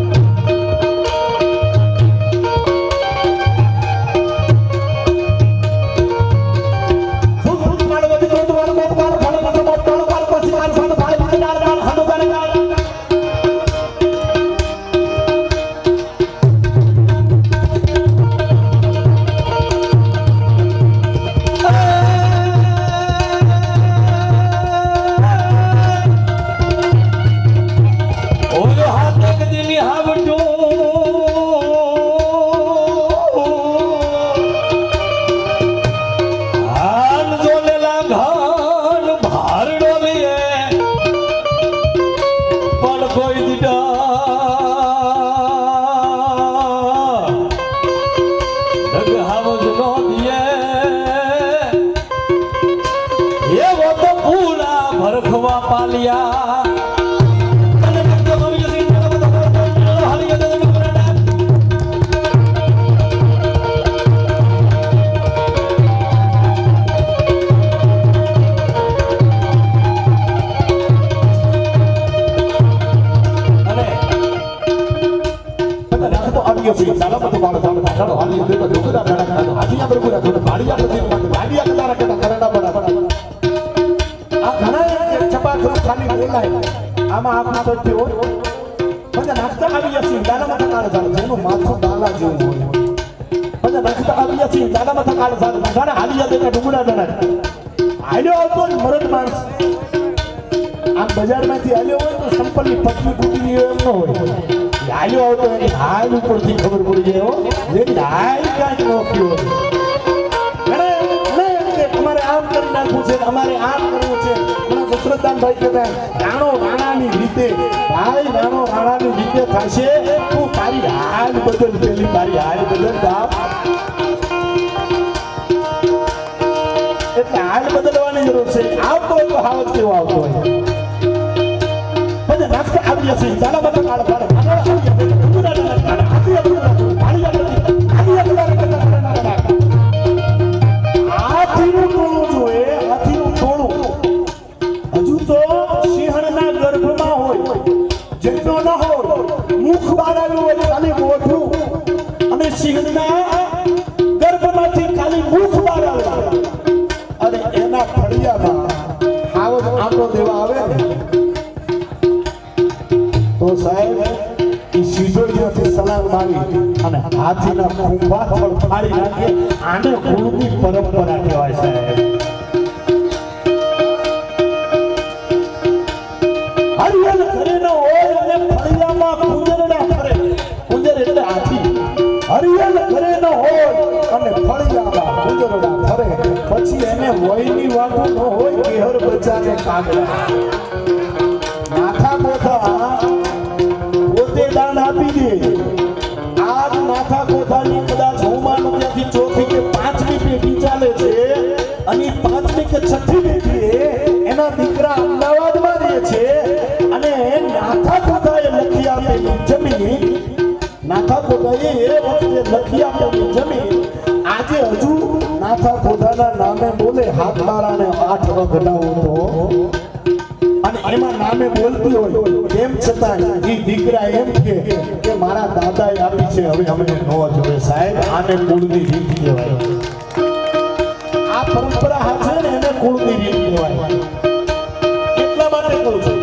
આમાં આપના તો થયો બધા નાખતા આવી જશે. દાદામાં થકાળ થાય, જેનું માથું દાલા જેવું હોય. બધા નાખતા આવી જશે. દાદામાં થકાળ થાય, બધાને હાલી જશે કે ડુંગરા ડણા હાલ્યો આવતો જ મરદ માણસ. આમ બજારમાંથી હાલ્યો હોય તો સંપલની પટલી તૂટી એમ ન હોય. હાલ્યો આવતો એની હાલ ઉપરથી ખબર પડી જાય હો. જેની હાલ કાંઈક નોખ્યું હોય. અમારે આમ કરી નાખવું છે, અમારે આમ કરવું છે. દશરથદાનભાઈ કહેતા રાણો રાણાની રીતે, ભાઈ રાણો રાણાની રીતે થશે. તું તારી હાલ બદલ, પેલી તારી હાલ બદલ બાપ. એટલે હાલ બદલવાની જરૂર છે. આવતો હોય તો હાવ જ કેવો આવતો હોય. બધા નાખતા આવી જશે. ચાલો બધા કાળ કાળ હાથીનું ટોળું જોઈએ, હાથીનું ટોળું. હજુ તો સિંહણના ગર્ભમાં હોય, જેટલો ન હોય, મુખ બહાર આવ્યું હોય ખાલી મોઢું, અને સિંહણના ગર્ભમાંથી ખાલી મુખ બહાર આવે અને એના ફળિયામાં હાવ આંટો દેવા આવે ને તો સાહેબ મારી અને હાથીના ખુંભા પણ ફાડી નાખે આને કુળની પરંપરા કહેવાય સાહેબ. હરિયલ ઘરે ન હોય અને ફળિયામાં કુંજરડા ફરે. કુંજર એટલે હાથી. હરિયલ ઘરે ન હોય અને ફળિયામાં કુંજરડા ફરે પછી એને વયની વાતો ન હોય કેહર બચાને કાગડા. નાથા કોઠા પોતે દાન આપી દે. આજ નાથા કોઠાની કદાચ હોમાનું ત્યાંથી ચોથી કે પાંચમી પેઢી ચાલે છે અને પાંચમી કે છઠ્ઠી પેઢી એના દીકરા અમદાવાદમાં રહે છે અને નાથા કોઠાએ લખી આપેલી જમીન નાથા કોઠાએ એ વખતે લખી આપેલી જમીન આજે હજુ નાથા કોઠાના નામે બોલે હાથ બારાને 8 વગડાવો તો અને એમાં નામે બોલતી હોય તેમ છતાં એ દીકરા એમ કે મારા દાદાએ આપી છે હવે અમે ન જોવે સાહેબ. આને કુળની રીત કહેવાય. આ પરંપરા હાથે ને એને કુળની રીત કહેવાય. એટલા માટે કહું છું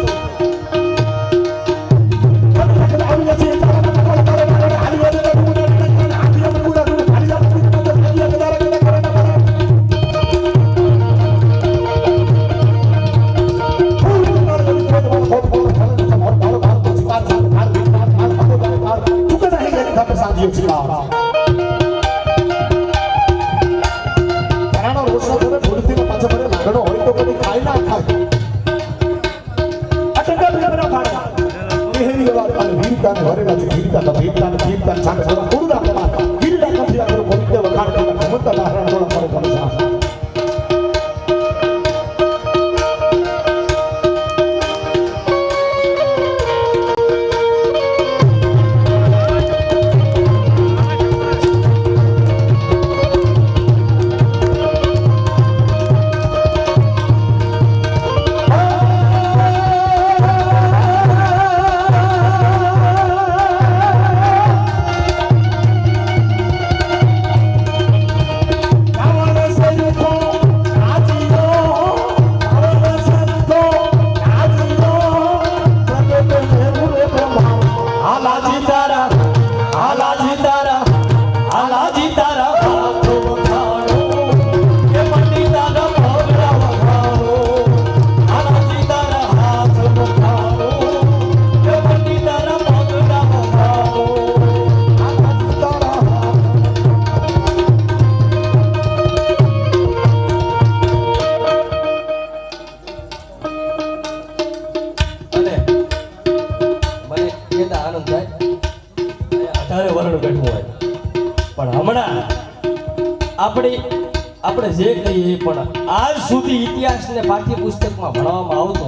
આપણે જે કહીએ પણ આજ સુધી ઇતિહાસને પાઠ્યપુસ્તકમાં ભણવામાં આવતો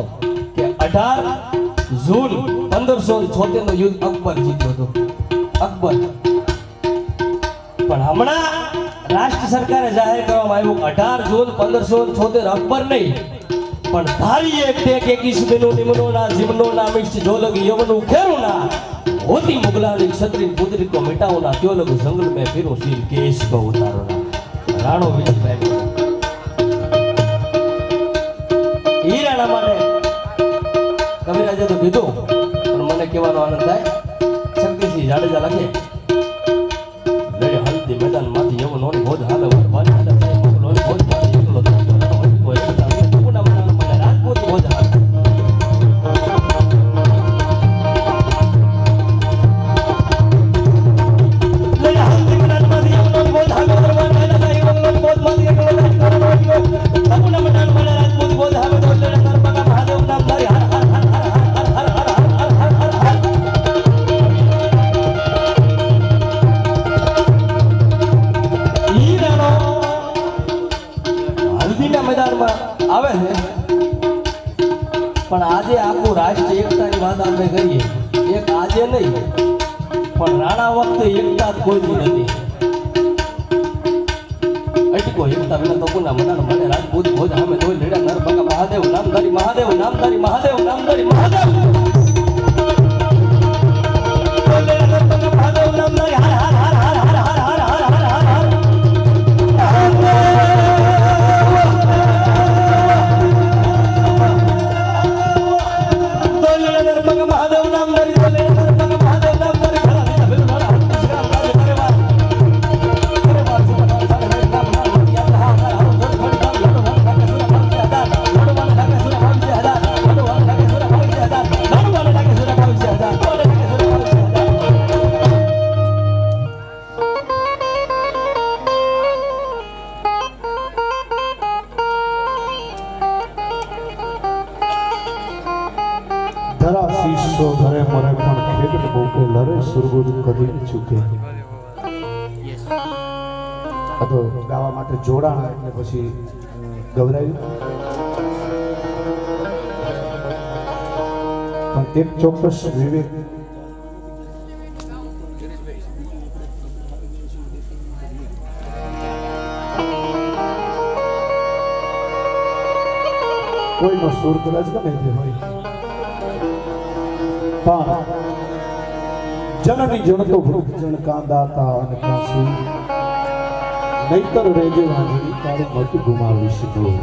કે 18 જૂન 1576 નો યુદ્ધ અકબર જીત્યો હતો. અકબર પણ હમણાં રાષ્ટ્ર સરકારે જાહેર કરવામાં આવ્યું 18 જૂન 1576 અકબર નહીં પણ ધારી એક ટેક 21 દિનો નિમનોના જીવનોના મિષ્ટ જોલગ યવનું ખેરુના હોતી મુગલાની ક્ષત્રિય પુત્રી કો મિટાઓના ત્યોલગ જંગલ में फिरो सिर केस को उतारोना રાણો વિજયભાઈ હીરાના માટે કવિરાજે તો કીધું પણ મને કહેવાનો આનંદ થાય. શક્તિસિંહ જાડેજા લખે લડે હલ્દી મેદાન માંથી એવું નોની ભોજ હાલે વારી હાલે નોની ભોજ માંથી એકલો રાજપૂત ભોજ હાલે આવે છે પણ આજે આખું રાષ્ટ્ર એકતાની વાત આપણે કરીએ એક આજે નહીં પણ રાણા વખતે એકતા જ કોઈ નથી. અટકો એકતા વિના તો કોના મનાર મને રાજપૂત ભોજ સામે ધોઈ લેડા નર બકા મહાદેવ નામધારી મહાદેવ નામધારી મહાદેવ નામધારી મહાદેવ મહાદેવ નામધારી હર હર હર હર હર હર હર હર હર હર મહાદેવ નામધારી મહાદેવ નામધારી વિશ્વ ધરે મરે પણ ખેડ મોકે લરે સુરગુદ કદી ન ચૂકે. આ તો ગાવા માટે જોડાણ એટલે પછી ગવરાયું. પણ એક ચોક્કસ વિવેક કોઈનો સુર કદાચ ગમે તે હોય પણ જનની જણતો વૃક્ષ જણ કાંદાતા અને કાંસુઈ નહીતર રેજે વાંજણી તારું મત ગુમાવીશ તું.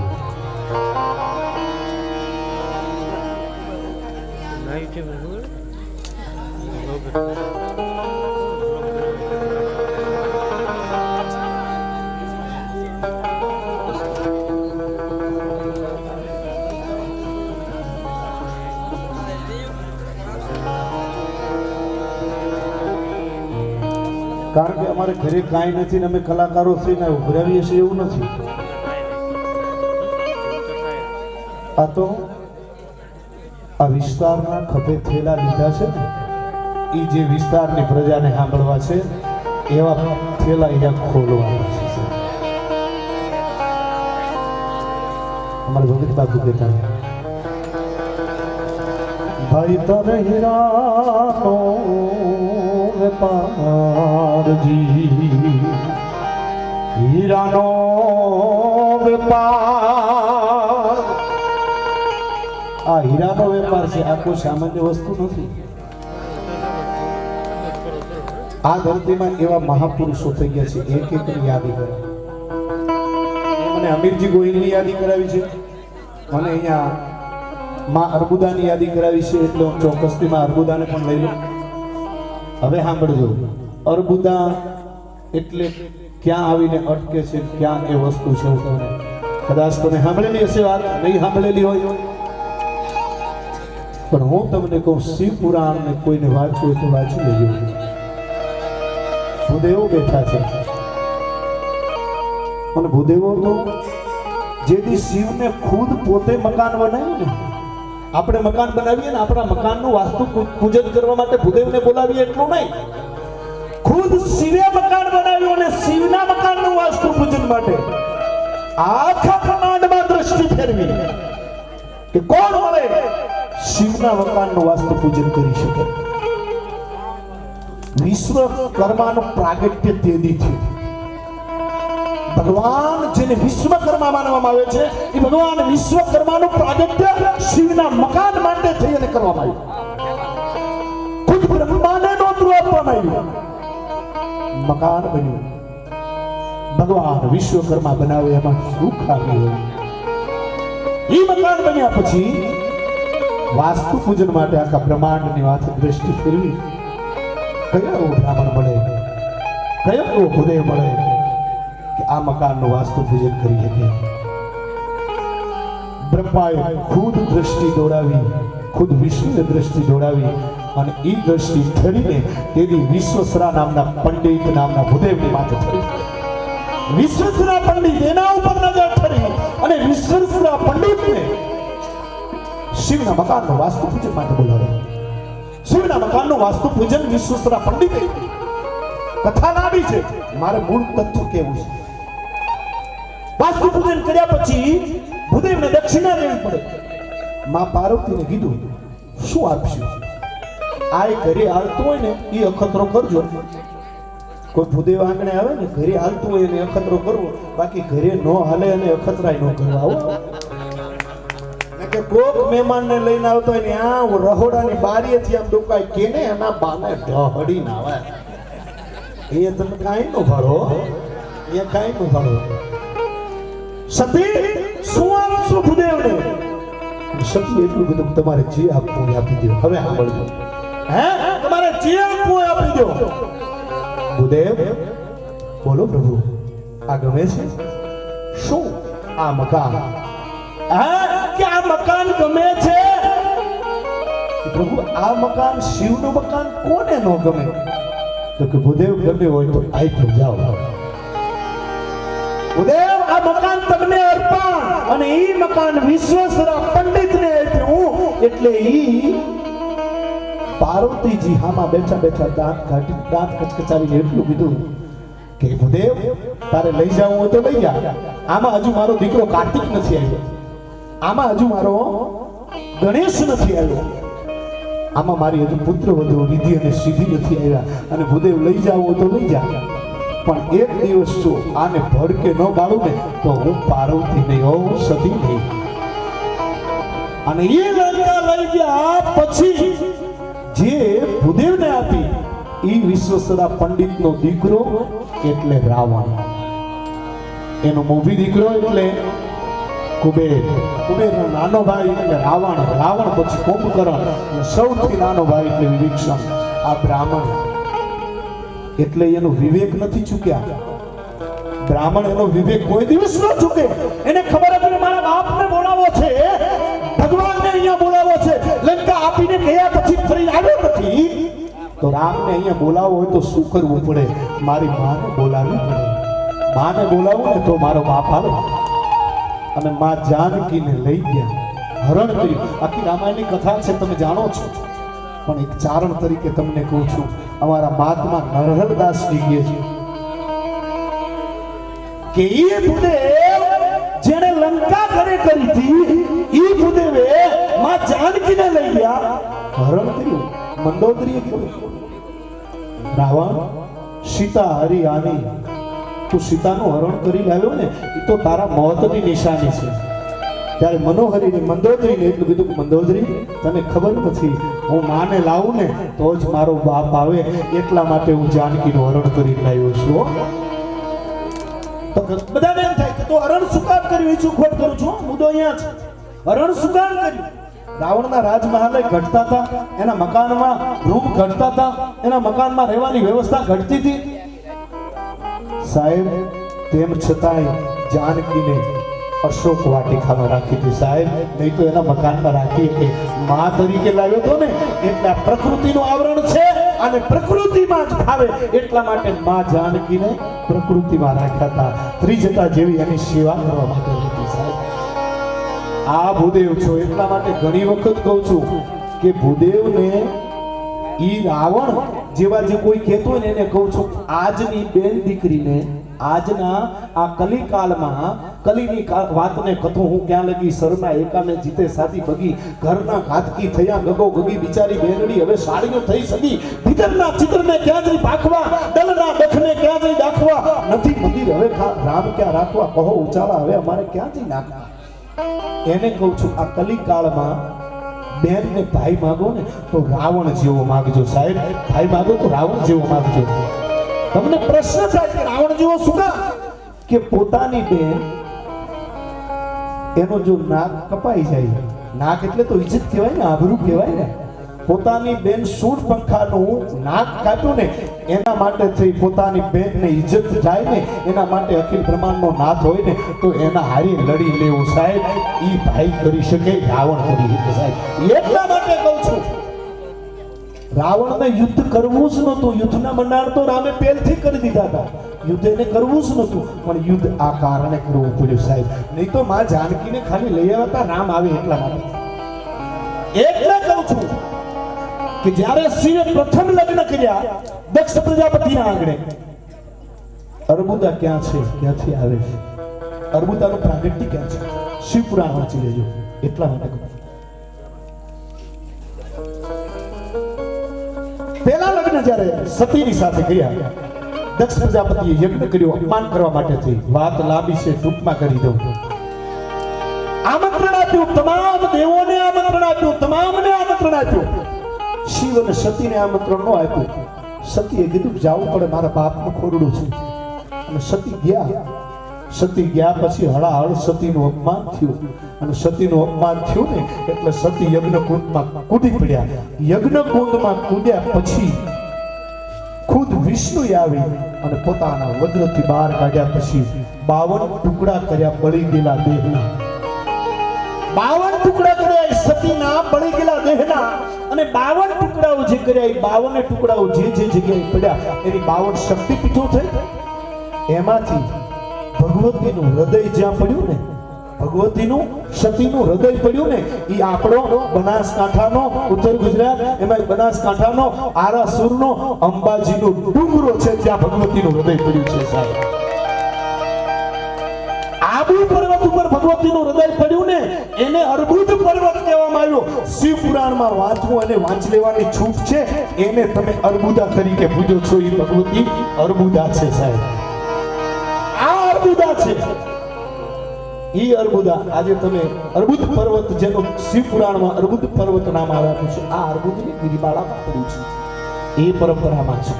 કારણ કે અમારે ઘરે કાંઈ નથી ને અમે કલાકારો થઈને ઉભરાવીએ છીએ એવું નથી. આ તો આ વિસ્તારના ખભે થેલા લીધા છે ને એ જે વિસ્તારની પ્રજાને સાંભળવા છે એવા થેલા અહીંયા ખોલવાના છે. અમારે ભગત બાપુ કહેતા ભાઈ તારે હીરાનો વેપારજી હીરાનો વેપાર. આ હીરાનો વેપાર છે, આ કોઈ સામાન્ય વસ્તુ નથી. આ ધરતીમાં એવા મહાપુરુષો થઈ ગયા છે, એક એકની યાદી કરે. મને અમીરજી ગોહિલની યાદી કરાવી છે, મને અહીંયા માં અર્બુદાની યાદી કરાવી છે, એટલે હું ચોક્કસથી માં અર્બુદાને પણ લઈ લઉં. હવે સાંભળજો, અર્બુદા એટલે ક્યાં આવીને અટકે છે, ક્યાં એ વસ્તુ છે. હું તમને કદાચ તમે સાંભળેલી હશે વાત, નહીં સાંભળેલી હોય પણ હું તમને કહું, શિવ પુરાણ ને કોઈને વાંચવું હોય તો વાંચી લેજો. ભૂદેવો બેઠા છે અને ભૂદેવો તો જેથી શિવને ખુદ પોતે મકાન બનાવ્યું ને, આપણે મકાન બનાવીએ ને, આપણા મકાનનું વાસ્તુ પૂજન કરવા માટે ભૂદેવને બોલાવીએ એટલું નહીં, ખુદ શિવે મકાન બનાવ્યું અને શિવના મકાનનું વાસ્તુ પૂજન માટે આખા બ્રહ્માંડમાં દ્રષ્ટિ ફેરવી કે કોણ મળે શિવના મકાનનું વાસ્તુ પૂજન કરી શકે. વિશ્વકર્માનું પ્રાગટ્ય તેદી થયું. ભગવાન જેને વિશ્વકર્મા માનવામાં આવે છે એ ભગવાન વિશ્વકર્માનું પ્રાગટ્ય શિવના મકાન માટે થઈ અને કરવામાં આવ્યું. ખુદ બ્રહ્માને નોતરું આપવામાં આવ્યું, મકાન બન્યું. ભગવાન વિશ્વકર્મા બનાવે એમાં શું ખામી હોય? એ મકાન બન્યા પછી વાસ્તુ પૂજન માટે આખા બ્રહ્માંડની વાત દ્રષ્ટિ ફેરવી. કયો બ્રાહ્મણ મળે, કયો ભૂદેવ મળે કે આ મકાનનું વાસ્તુ પૂજન કરી શકે? બ્રહ્માએ ખુદ દ્રષ્ટિ દોડાવી, ખુદ વિષ્ણુને દ્રષ્ટિ દોડાવી અને એ દ્રષ્ટિ ઠરીને તેથી વિશ્વસરા નામના પંડિત નામના ભૂદેવની માથે ઠરી. વિશ્વસરા પંડિત એના ઉપર નજર ઠરી અને વિશ્વસરા પંડિતને શિવના મકાનનું વાસ્તુ પૂજન માટે બોલાવ્યા. શિવના મકાનનું વાસ્તુ પૂજન વિશ્વસરા પંડિતે કથા લાવી છે. મારે મૂળ તત્વ કેવું છે? વાસ્તુ પૂજન કર્યા પછી ભૂદેવને દક્ષિણા દેવી પડે. માં પાર્વતીને કીધું શું આપશું? આ ઘરે હાલતું હોય ને એ અખતરો કરજો. કોઈ ભૂદેવ આંગણે આવે ને ઘરે હાલતું હોય એને અખતરો કરવો, બાકી ઘરે ન હાલે અને અખતરાય ન કરવા. આવો કે કોક મહેમાનને લઈને આવતો હોય ને આ રહોડાની બારીએથી આમ ડોકાય કેને એના બાને ઢહડી ના આવે. એ તમે કાંઈ નો ભાડો, એ કાંઈ નો ભાડો. સતી શું આપશું ભૂદેવને? સતી એટલું બધું તમારે જે આપવું એ આપી દો. હવે સાંભળજો, હે તમારે જે આપવું એ આપી દો. ભૂદેવ બોલો પ્રભુ, આ ગમે છે? શું આ મકાન? કે આ મકાન ગમે છે? પ્રભુ આ મકાન શિવનું મકાન કોને ન ગમે? તો કે ભૂદેવ ગમે હોય તો આઈ જાઓ. ભૂદેવ આ મકાન તમને અર્પણ, અને ઈ મકાન વિશ્વેશ્વરા પંડિતને આપ્યું એટલે ઈ પાર્વતીજી હામાં બેઠા બેઠા દાંત કચકચાવીને એટલું કીધું કે ભૂદેવ તારે લઈ જવું હોય તો લઈ જા, આમાં હજુ મારો દીકરો કાર્તિક નથી આવ્યો, આમાં હજુ મારો ગણેશ નથી આવ્યો, આમાં મારી હજુ પુત્ર વધુ રિદ્ધિ અને સિદ્ધિ નથી આવ્યા, અને ભૂદેવ લઈ જાવ હોય તો લઈ જા, પણ એક દિવસ જો આને ભડકે ન બાળું ને તો હું પાર્વતી નહીં હોઉં, સતી નહીં. અને એ લંકા લઈ ગયા પછી જે ભૂદેવને આપી એ વિશ્વસરા પંડિતનો દીકરો એટલે રાવણ, એનો મોભી દીકરો એટલે કુબેર, કુબેરનો નાનો ભાઈ એટલે રાવણ, રાવણ પછી કુંભકર્ણ, અને સૌથી નાનો ભાઈ એટલે વિભીષણ. આ બ્રાહ્મણ એટલે એનો વિવેક નથી ચૂક્યા. બ્રાહ્મણ એનો વિવેક કોઈ દિવસ ન ચૂકે. એને ખબર હતી કે મારા બાપને બોલાવો છે, ભગવાનને અહીંયા બોલાવો છે, લંકા આપીને ગયા પછી ફરી આવ્યો નથી, તો રામને અહીંયા બોલાવો હોય તો શું કરવું પડે? મારી માને બોલાવવી પડે. માને બોલાવું ને તો મારો બાપ આવે. અને માં જાનકીને લઈ ગયા, હરણ કર્યું. આખી રામાયણની કથા છે, તમે જાણો છો, પણ એક ચારણ તરીકે તમને કહું છું. અમારા મહાત્મા નરહરદાસજી કહે છે કે એ ભૂદેવ જેને લંકા ઘરે કરી હતી, એ ભૂદેવે માં જાનકીને લઈ ગયા, હરણ કર્યું. મંદોદરીએ કીધું રાવણ સીતા હરી આની, તું સીતાનું હરણ કરી લાવ્યો ને એ તો તારા મોતની નિશાની છે. ત્યારે મનોહરીને મંદોદરીને એટલું કીધું કે મંદોદરી તને ખબર નથી, હું માને લાવું ને તો જ મારો બાપ આવે, એટલા માટે હું જાનકીનું હરણ કરી લાવ્યો છું. તો બધાને એમ થાય કે તો હરણ શું કામ કર્યું? એ શું ખોટ કરું છું? મુદ્દો અહીંયા છે. હરણ શું કામ કર્યું? રાવણના રાજમહાલે ઘટતા હતા, એના મકાનમાં રૂમ ઘટતા હતા, એના મકાનમાં રહેવાની વ્યવસ્થા ઘટતી હતી. સાહેબ તેમ છતાંય જાનકીને અશોક વાટિકામાં રાખી હતી સાહેબ, નહીં તો એના મકાનમાં રાખી કે માં તરીકે લાવ્યો હતો ને, એટલે પ્રકૃતિનું આવરણ છે અને પ્રકૃતિમાં જ ભાવે, એટલા માટે માં જાનકીને પ્રકૃતિમાં રાખ્યા હતા. ત્રિજટા જેવી એની સેવા કરવા માટે હતી સાહેબ. આ ભૂદેવ છો, એટલા માટે ઘણી વખત કહું છું કે ભૂદેવને ઈ રાવણ જેવા જે કોઈ કહેતો હોય ને એને કહું છું, આજની બેન દીકરીને આજના આ કલિકાલમાં કલીની વાતને કથું હું ક્યાં લગી, શરના એકાને જીતે સાથી બગી, ઘરના ઘાતકી થયા ગગો ગગી, બિચારી બેનડી હવે સાડીઓ થઈ સગી, ભીતરના ચિત્રને ક્યાં જઈ ભાખવા, દલના દખને ક્યાં જઈ દાખવા, નથી મંદિર હવે રામ ક્યાં રાખવા, કહો ઉચાળા હવે અમારે ક્યાં જઈ નાખવા. એને કહું છું આ કલિકાળમાં બેન ને ભાઈ માગો ને તો રાવણ જેવો માગજો સાહેબ, ભાઈ માગો તો રાવણ જેવો માગજો. તમને પ્રશ્ન થાય કે રાવણ જેવો શું કામ? કે પોતાની બેન એનો જો નાક કપાઈ જાય, નાક એટલે તો ઇજ્જત કહેવાય ને, આબરૂ કહેવાય ને, પોતાની બેન શૂળપંખાનું નાક કાપ્યું ને એના માટે થઈ પોતાની બેનને ઇજ્જત જાય ને, એના માટે અખિલ બ્રહ્માંડનો નાથ હોય ને તો એના હારી લડી લેવું સાહેબ. ઈ ભાઈ કરી શકે, રાવણ કરી શકે સાહેબ. એટલા માટે કહું છું રાવણને યુદ્ધ કરવું જ નહોતું, યુદ્ધના મંડાણ તો રામે પહેલથી કરી દીધા હતા, યુદ્ધ એને કરવું જ નહોતું, પણ યુદ્ધ આ કારણે કરવું પડ્યું સાહેબ. નહીં તો માં જાનકીને ખાલી લઈ આવ્યા હતા, રામ આવે એટલા માટે. એટલે કહું છું કે જ્યારે શિવે પ્રથમ લગ્ન કર્યા દક્ષ પ્રજાપતિના આંગણે, અર્બુદા ક્યાં છે, ક્યાંથી આવે છે, અર્બુદાનું પ્રાગટ્ય ક્યાં છે, શિવપુરાણ વાંચી લેજો. એટલા માટે પહેલા લગ્ન જ્યારે સતીની સાથે કર્યા, દક્ષ પ્રજાપતિએ યજ્ઞ કર્યો અપમાન કરવા માટે થઈ. વાત લાંબી છે, ટૂંકમાં કરી દઉં. આમંત્રણ આપ્યું, તમામ દેવોને આમંત્રણ આપ્યું, તમામને આમંત્રણ આપ્યું. શિવ અને સતીને આમંત્રણ ન આપ્યું. સતીએ કીધું જવું પડે, મારા બાપનું ખોરડું છે. અને સતી ગયા. સતી ગયા પછી હળાહળ સતીનું અપમાન થયું, અને સતીનું અપમાન થયું ને એટલે સતી યજ્ઞકુંડમાં કૂદી પડ્યા. યજ્ઞકુંડમાં કૂદ્યા પછી ખુદ વિષ્ણુ આવી અને પોતાના વજ્રથી બહાર કાઢ્યા પછી 52 ટુકડા કર્યા બળી ગયેલા દેહના. 52 ટુકડા કર્યા સતીના બળી ગયેલા દેહના, અને 52 ટુકડાઓ જે કર્યા એ 52 ટુકડાઓ જે જગ્યાએ પડ્યા એની 52 શક્તિપીઠો થઈ. એમાંથી ભગવતીનું હૃદય જ્યાં પડ્યું ને ભગવતીનું સતીનું હૃદય પડ્યું ને એ આપણો બનાસકાંઠાનો ઉત્તર ગુજરાત એમાં બનાસકાંઠાનો આરાસુરનો અંબાજીનો ડુંગરો છે જ્યાં ભગવતીનું હૃદય પડ્યું છે સાહેબ આબુ પર્વત ઉપર ભગવતીનું હૃદય પડ્યું ને એને અર્બુદ પર્વત કહેવામાં આવ્યો શિવ પુરાણમાં વાંચવું અને વાંચી લેવાની છૂટ છે એને તમે અર્બુદા તરીકે પૂજો છો એ ભગવતી અર્બુદા છે સાહેબ આ અર્બુદા છે ઈ અર્બુદા આજે તમે અર્બુદ પર્વત જેનું શિવ પુરાણમાં અર્બુદ પર્વત નામ આવેલું છે આ અર્બુદની ગિરિમાળામાં પડ્યું છે એ પરંપરામાં છે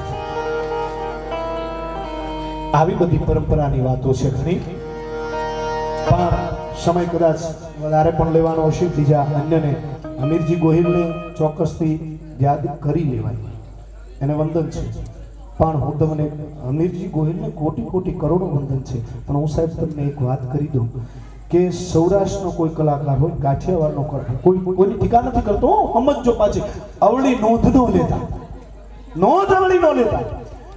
આવી બધી પરંપરાની વાતો છે ઘણી પણ સમય કદાચ વધારે પણ લેવાનો હશે બીજા અન્યને અમીરજી ગોહિલને ચોક્કસથી યાદ કરી લેવાય એને વંદન છે પણ હું તમને અમીરજી ગોહિલને કોટી કોટી કરોડો વંદન છે પણ હું સાહેબ તમને એક વાત કરી દઉં કે સૌરાષ્ટ્રનો કોઈ કલાકાર હોય કાઠિયાવાડનો કોઈની ટીકા નથી કરતો સમજો પાછી અવળી નોંધ ન લેતા નોંધ અવળી ન લેતા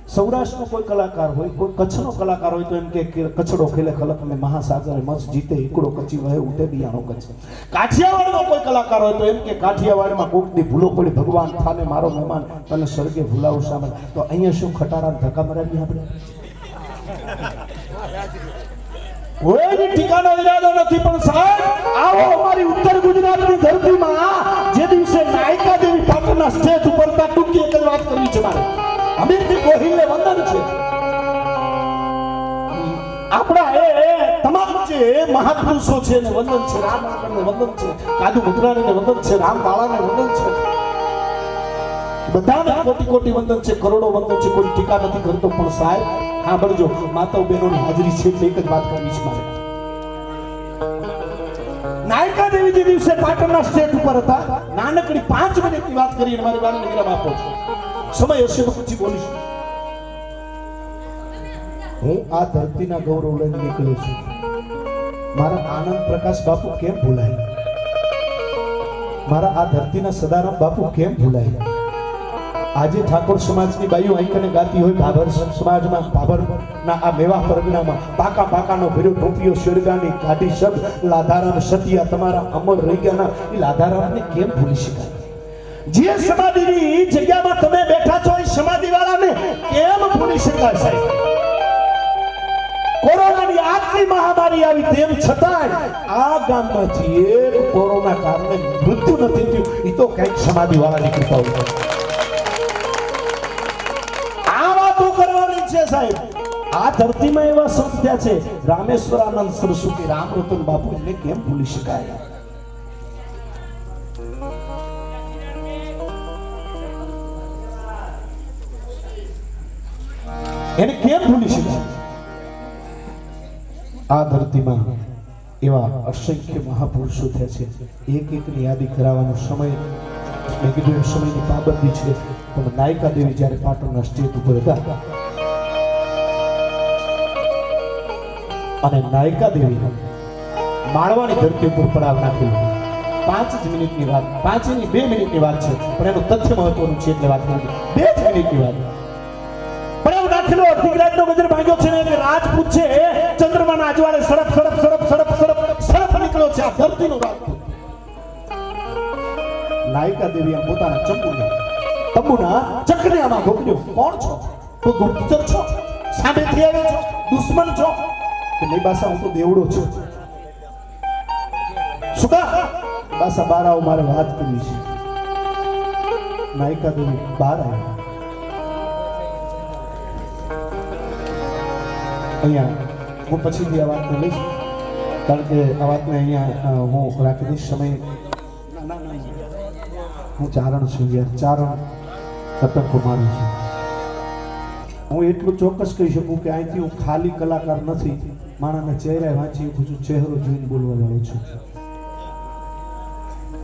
સૌરાષ્ટ્રનો કોઈ કલાકાર હોય કોઈ કચ્છનો કલાકાર હોય તો એમ કે કચડો ખેલે ખલક ને મહાસાગર મચ જીતે એકડો કચી વહે ઉઠે બિયાણો કચ્છ કાઠિયાવાડનો કોઈ કલાકાર હોય તો એમ કે કાઠિયાવાડમાં કોકની ભૂલો પડી ભગવાન થાને મારો મહેમાન તને સ્વર્ગે ભૂલાવું સામે તો અહીંયા શું ખટારા ધક્કા મરાવી આપણે કોઈની ઠીકાનો ઈરાદો નથી પણ સાહેબ આવો અમારી ઉત્તર ગુજરાતની ધરતીમાં જે દિવસે નાયકા દેવી પાટણના સ્ટેજ ઉપર તા ટૂંકી એક જ વાત કરવી છે મારે અમીરજી ગોહિલને વંદન છે આપણા એ તમામ જે મહાપુરુષો છે ને વંદન છે રામ ને વંદન છે કાદુ મુદ્રાણીને વંદન છે રામ બાળાને વંદન છે બધાને કોટી કોટી વંદન છે કરોડો વંદન છે કોઈ ટીકા નથી કરતો પણ સાહેબ સાંભળજો માતાઓ બહેનોની હાજરી છે એટલે એક જ વાત કરવી છે મારે નાયકા દેવી જે દિવસે પાટણના સ્ટેજ ઉપર હતા નાનકડી 5 મિનિટની વાત કરીને મારી વાણીને વિરામ આપો છો સમય હશે તો પછી બોલીશ હું આ ધરતીના ગૌરવ લઈને નીકળ્યો છું મારા આનંદ પ્રકાશ બાપુ કેમ ભૂલાય મારા આ ધરતીના સદારામ બાપુ કેમ ભૂલાય આજે ઠાકોર સમાજની બાઈઓ આંકને ગાતી હોય ભાભર સમાજમાં ભાભરના આ મેવા પરગણામાં પાકા પાકાનો ભર્યો ટોપીઓ શેરગાની કાઢી શબ્દ લાધારામ સતિયા તમારા અમર રહી ગયાના એ લાધારામને કેમ ભૂલી શકાય જે સમાધિની જગ્યામાં તમે બેઠા છો એ સમાધિવાળાને કેમ ભૂલી શકાય સાહેબ કોરોનાની આટલી મહામારી આવી તેમ છતાંય આ ગામમાંથી એક કોરોના કારણે મૃત્યુ નથી થયું એ તો કઈક સમાધિવાળાની કૃપા હોય સાહેબ આ ધરતીમાં એવા સંત થયા છે રામેશ્વરાનંદ સરસ્વતી રામરતન બાપુ એને કેમ ભૂલી શકાય એને કેમ ભૂલી શકાય આ ધરતીમાં એવા અસંખ્ય મહાપુરુષો થયા છે એક એકની યાદી કરાવવાનો સમય મેં કીધું સમયની પાબંદી છે પણ નાયકા દેવી જ્યારે પાટણના સ્ટેજ ઉપર હતા અને નાયકા દેવી માળવાની ધરતી ઉપર પડાવ નાખેલો 5 જ મિનિટની વાત 5 ની 2 મિનિટની વાત છે પણ એનું તથ્ય મહત્વનું છે એટલે વાત કરું 2 જ મિનિટની વાત પડાવ નાખેલો અધિરાજનો ગજર ભાગ્યો છે ને કે રાજપૂત છે ચંદ્રમાના અજવાળે સડપ સડપ સડપ સડપ સડપ સડપ નીકળ્યો છે આ ધરતીનો રાજપૂત નાયકા દેવી આમ પોતાના તંબુના ચક્રને આમાં ગોપન્યો કોણ છો તો ગુપ્તચર છો સામેથી આવ્યો છો દુશ્મન છો કે નહીં બાસા હું તો દેવડો છું શું કા બાસા બાર આવો મારે વાત કરવી છે નાયકા દેવી બહાર આવ્યા અહીંયા હું પછીથી આ વાતને લઈશ કારણ કે આ વાતને અહીંયા હું રાખી દઈશ સમય હું ચારણ છું યાર ચારણ કટકો મારું છું હું એટલું ચોક્કસ કહી શકું કે અહીંથી હું ખાલી કલાકાર નથી માણાના ચહેરા વાંચી છું ચહેરો જોઈને બોલવા વાળો છું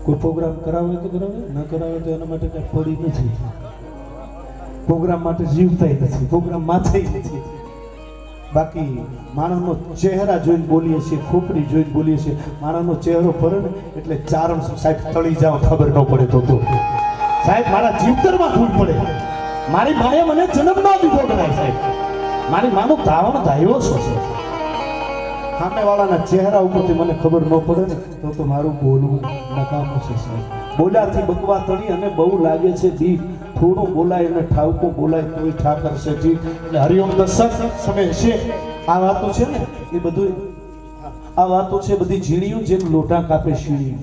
કોઈ પ્રોગ્રામ કરાવે તો કરાવે ન કરાવે તો એના માટે કઈ પડી નથી પ્રોગ્રામ માટે જીવતા નથી પ્રોગ્રામ માથે નથી બાકી માણસનો ચહેરા જોઈને બોલીએ છીએ ખોપરી જોઈને બોલીએ છીએ માણસનો ચહેરો ફરે ને એટલે ચારણ સાહેબ તળી જાવ ખબર ન પડે તો સાહેબ મારા જીવતરમાં ધૂળ પડે મારી માએ મને જન્મ ના દીધો ગણાય સાહેબ મારી માનું ધાવણ ધાયો છો સામેવાળાના ચહેરા ઉપરથી મને ખબર ન પડે ને તો મારું બોલવું નકામું છે સાહેબ. બોલ્યાથી બકવા તળી અને બહુ લાગે છે બીક. થોડું બોલાય અને ઠાવકું બોલાય તોય ઠાકર છે ઠીક. એટલે હરિઓમ દર્શક સમય છે આ વાતો છે ને એ બધું આ વાતો છે બધી ઝીણિયું જેમ લોટા કાપે શીણિયું.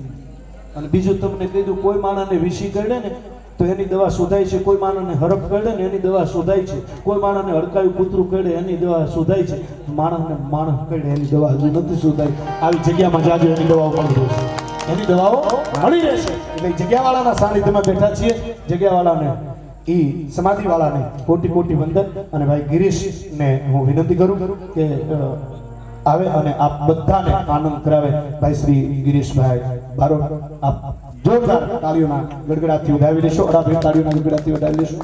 અને બીજું તમને કહી દઉં, કોઈ માણસને વિષી કરડે ને તો એની દવા શોધાય છે, કોઈ માણસને હરફ કરડે ને એની દવા શોધાય છે, કોઈ માણસને હડકાયું કૂતરું કરડે એની દવા શોધાય છે, માણસને માણસ કરડે એની દવા હજુ નથી શોધાય. આવી જગ્યામાં જાજો એની દવાઓ મળી રહેશે, એની દવાઓ મળી રહેશે. એટલે જગ્યાવાળાના સાનિધ્યમાં બેઠા છીએ. જગ્યાવાળાને એ સમાધિવાળાને કોટી કોટી વંદન. અને ભાઈ ગિરીશને હું વિનંતી કરું કે આવે અને આપ બધાને આનંદ કરાવે. ભાઈ શ્રી ગિરીશભાઈ બારોટ આપ જોરદાર તાળીઓના ગડગડાટથી વધાવી લેશો. અડાભેર તાળીઓના ગડગડાટથી વધાવી લેશો.